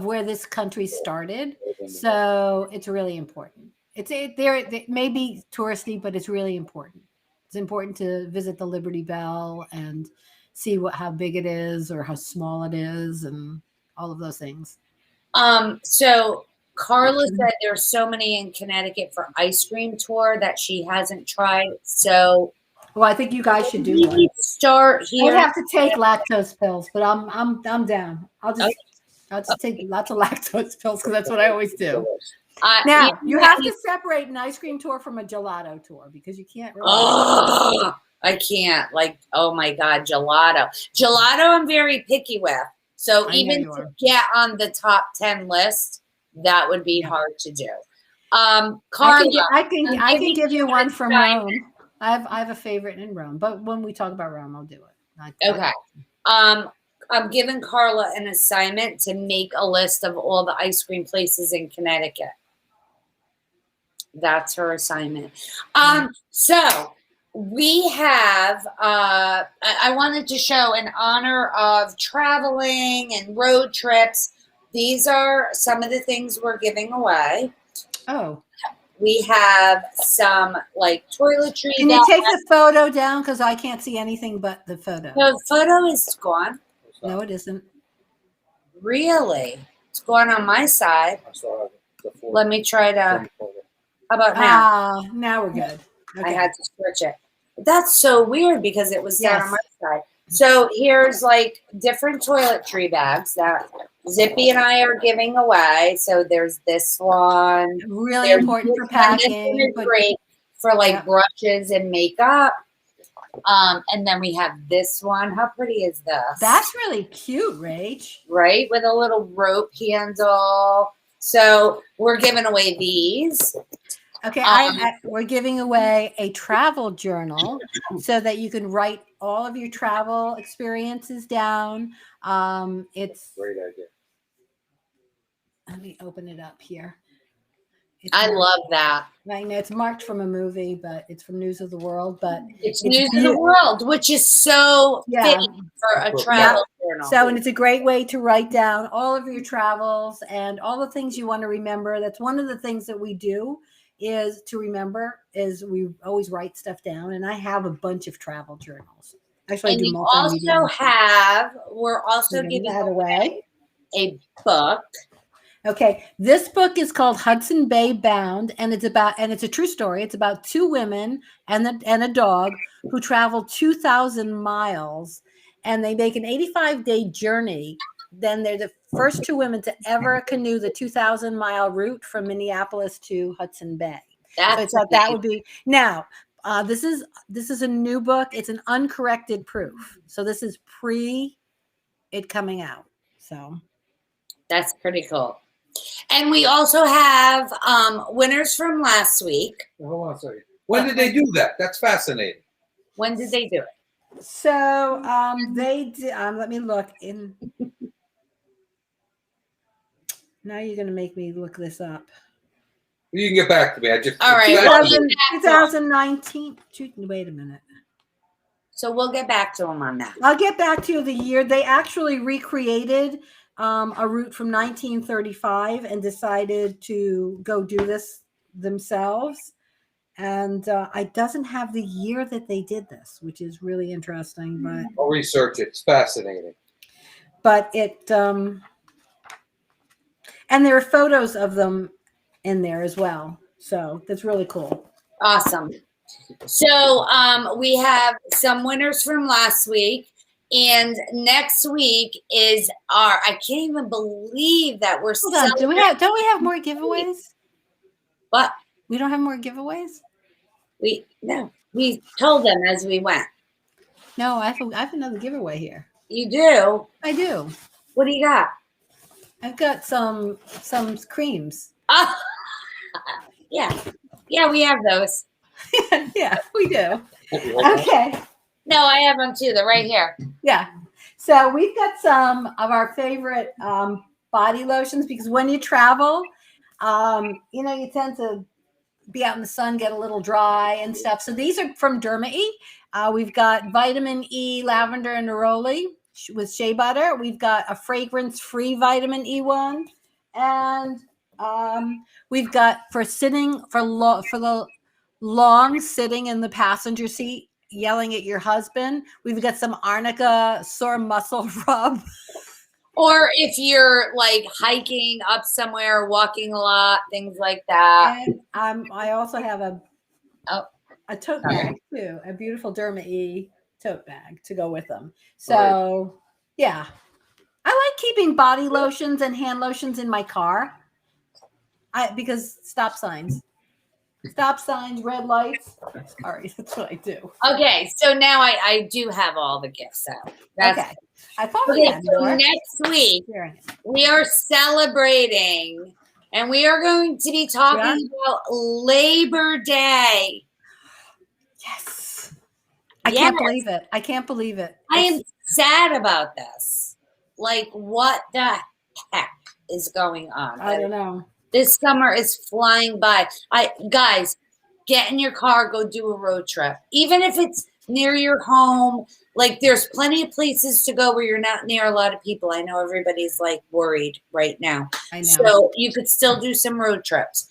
Speaker 2: where this country started. So it's really important. It may be touristy, but it's really important. It's important to visit the Liberty Bell and see how big it is or how small it is and all of those things.
Speaker 1: So Carla said there's so many in Connecticut for ice cream tour that she hasn't tried. So,
Speaker 2: well, I think you guys should do one.
Speaker 1: Start here.
Speaker 2: I have to take lactose pills, but I'm down. I'll just take lots of lactose pills because that's what I always do. Now you have to separate an ice cream tour from a gelato tour because you can't. Really
Speaker 1: I can't. Like, oh my God, gelato. I'm very picky with. So even to get on the top 10 list, that would be hard to do. Carla,
Speaker 2: I can give you one from Rome. I have a favorite in Rome, but when we talk about Rome, I'll do it.
Speaker 1: Okay. I'm giving Carla an assignment to make a list of all the ice cream places in Connecticut. That's her assignment. So we have, I wanted to show in honor of traveling and road trips. These are some of the things we're giving away.
Speaker 2: Oh.
Speaker 1: We have some like toiletry.
Speaker 2: Can you take the photo down? Because I can't see anything but the photo.
Speaker 1: The photo is gone.
Speaker 2: No, it isn't.
Speaker 1: Really? It's going on my side. Let me try to. How about now?
Speaker 2: Now we're good.
Speaker 1: Okay. I had to switch it. That's so weird because it was down on my side. So here's like different toiletry bags that Zippy and I are giving away. So there's this one.
Speaker 2: Really important for packing.
Speaker 1: This one is great for like brushes and makeup. And then we have this one. How pretty is this?
Speaker 2: That's really cute, Rach.
Speaker 1: Right? With a little rope handle. So we're giving away these.
Speaker 2: Okay, we're giving away a travel journal so that you can write all of your travel experiences down. It's
Speaker 3: great idea.
Speaker 2: Let me open it up here.
Speaker 1: I love that.
Speaker 2: I know it's marked from a movie, but it's from News of the World. But
Speaker 1: it's News of the World, which is so fitting for a travel journal.
Speaker 2: So, and it's a great way to write down all of your travels and all the things you want to remember. That's one of the things that we do. Is to remember is we always write stuff down, and I have a bunch of travel journals. Actually,
Speaker 1: and we're also giving away a book.
Speaker 2: Okay, this book is called Hudson Bay Bound, and it's a true story. It's about two women and a dog who travel 2,000 miles, and they make an 85-day journey. Then they're the first two women to ever canoe the 2,000-mile route from Minneapolis to Hudson Bay. So I thought that would be now. This is a new book. It's an uncorrected proof. So this is pre it coming out. So
Speaker 1: that's pretty cool. And we also have winners from last week.
Speaker 3: Hold on a second. When did they do that? That's fascinating.
Speaker 1: When did they do it?
Speaker 2: So they did. Let me look in. Now you're going to make me look this up.
Speaker 3: You can get back to me.
Speaker 1: All right.
Speaker 2: 2019. Wait a minute.
Speaker 1: So we'll get back to them on that.
Speaker 2: I'll get back to you the year. They actually recreated a route from 1935 and decided to go do this themselves. And it doesn't have the year that they did this, which is really interesting. But
Speaker 3: I'll research it. It's fascinating.
Speaker 2: But it... and there are photos of them in there as well. So that's really cool.
Speaker 1: Awesome. So we have some winners from last week. And next week is I can't even believe that we're
Speaker 2: Hold on. Don't we have more giveaways?
Speaker 1: What?
Speaker 2: We don't have more giveaways?
Speaker 1: No. We told them as we went.
Speaker 2: No, I have another giveaway here.
Speaker 1: You do?
Speaker 2: I do.
Speaker 1: What do you got?
Speaker 2: I've got some creams.
Speaker 1: Oh, yeah. Yeah, we have those.
Speaker 2: Yeah, we do. Okay.
Speaker 1: No, I have them too. They're right here.
Speaker 2: Yeah. So we've got some of our favorite body lotions because when you travel, you tend to be out in the sun, get a little dry and stuff. So these are from Derma-E. We've got vitamin E, lavender, and neroli with shea butter. We've got a fragrance-free vitamin E one, and we've got for the long sitting in the passenger seat, yelling at your husband. We've got some arnica sore muscle rub.
Speaker 1: Or if you're like hiking up somewhere, walking a lot, things like that.
Speaker 2: And I also have a tote bag too, a beautiful Derma-E tote bag to go with them. So yeah, I like keeping body lotions and hand lotions in my car. Because stop signs, red lights. Sorry, that's what I do.
Speaker 1: Okay, so now I do have all the gifts out.
Speaker 2: Okay. I thought we had
Speaker 1: so
Speaker 2: more.
Speaker 1: next week we are celebrating, and we are going to be talking about Labor Day.
Speaker 2: Yes. I can't believe it. I can't believe it.
Speaker 1: I am sad about this. Like, what the heck is going on?
Speaker 2: I don't know.
Speaker 1: This summer is flying by. Guys, get in your car, go do a road trip. Even if it's near your home, like there's plenty of places to go where you're not near a lot of people. I know everybody's like worried right now. I know. So you could still do some road trips.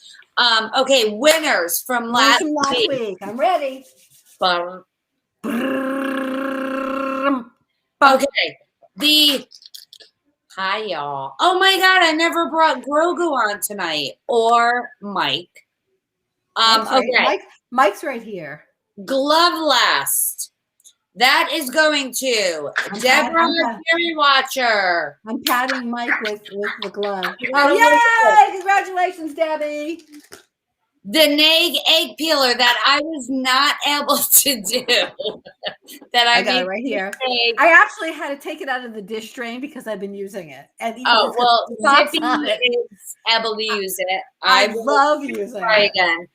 Speaker 1: Okay, winners from last week.
Speaker 2: I'm ready.
Speaker 1: Okay, hi y'all. Oh my God, I never brought Grogu on tonight or Mike. Okay.
Speaker 2: Mike's right here.
Speaker 1: Glove last. That is going to Deborah Jerry Watcher.
Speaker 2: I'm patting Mike with the glove. Oh, yay! Congratulations, Debbie.
Speaker 1: The Nag egg peeler that I was not able to do.
Speaker 2: I got it right here. I actually had to take it out of the dish drain because I've been using it. And
Speaker 1: Zippy is able to use it.
Speaker 2: I love using it.
Speaker 1: Again.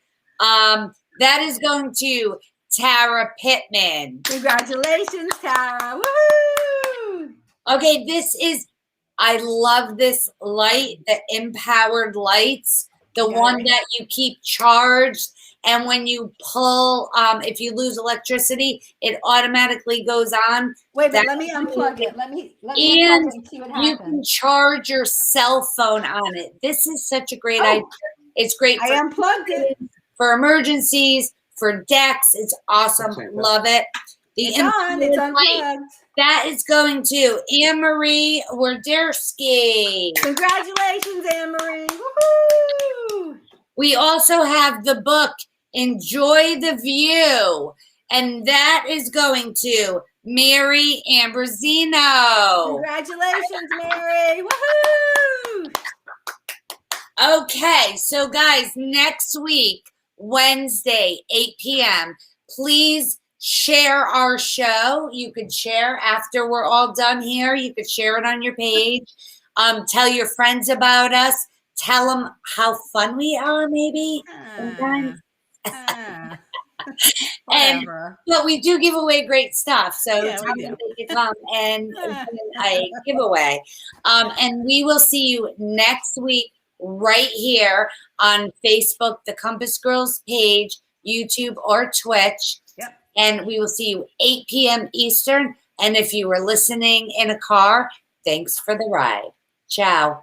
Speaker 1: That is going to Tara Pittman.
Speaker 2: Congratulations, Tara. Woohoo!
Speaker 1: Okay, I love this light, the empowered lights, the one that you keep charged. And when you pull, if you lose electricity, it automatically goes on.
Speaker 2: Wait, let me unplug it. Let me unplug it and see what happens.
Speaker 1: You can charge your cell phone on it. This is such a great idea. It's great.
Speaker 2: I unplugged it.
Speaker 1: For emergencies, for decks. It's awesome. Love it.
Speaker 2: It's unplugged.
Speaker 1: That is going to Anne-Marie Werderski.
Speaker 2: Congratulations, Anne-Marie. Woohoo!
Speaker 1: We also have the book, Enjoy the View. And that is going to Mary Ambrosino.
Speaker 2: Congratulations, Mary. Woohoo!
Speaker 1: Okay, so guys, next week, Wednesday, 8 p.m., please share our show. You could share after we're all done here. You could share it on your page. Tell your friends about us. Tell them how fun we are, maybe. Sometimes. But we do give away great stuff. So tell them they can come and a giveaway. And we will see you next week right here on Facebook, the Compass Girls page, YouTube, or Twitch.
Speaker 2: Yep.
Speaker 1: And we will see you 8 p.m. Eastern. And if you were listening in a car, thanks for the ride. Ciao.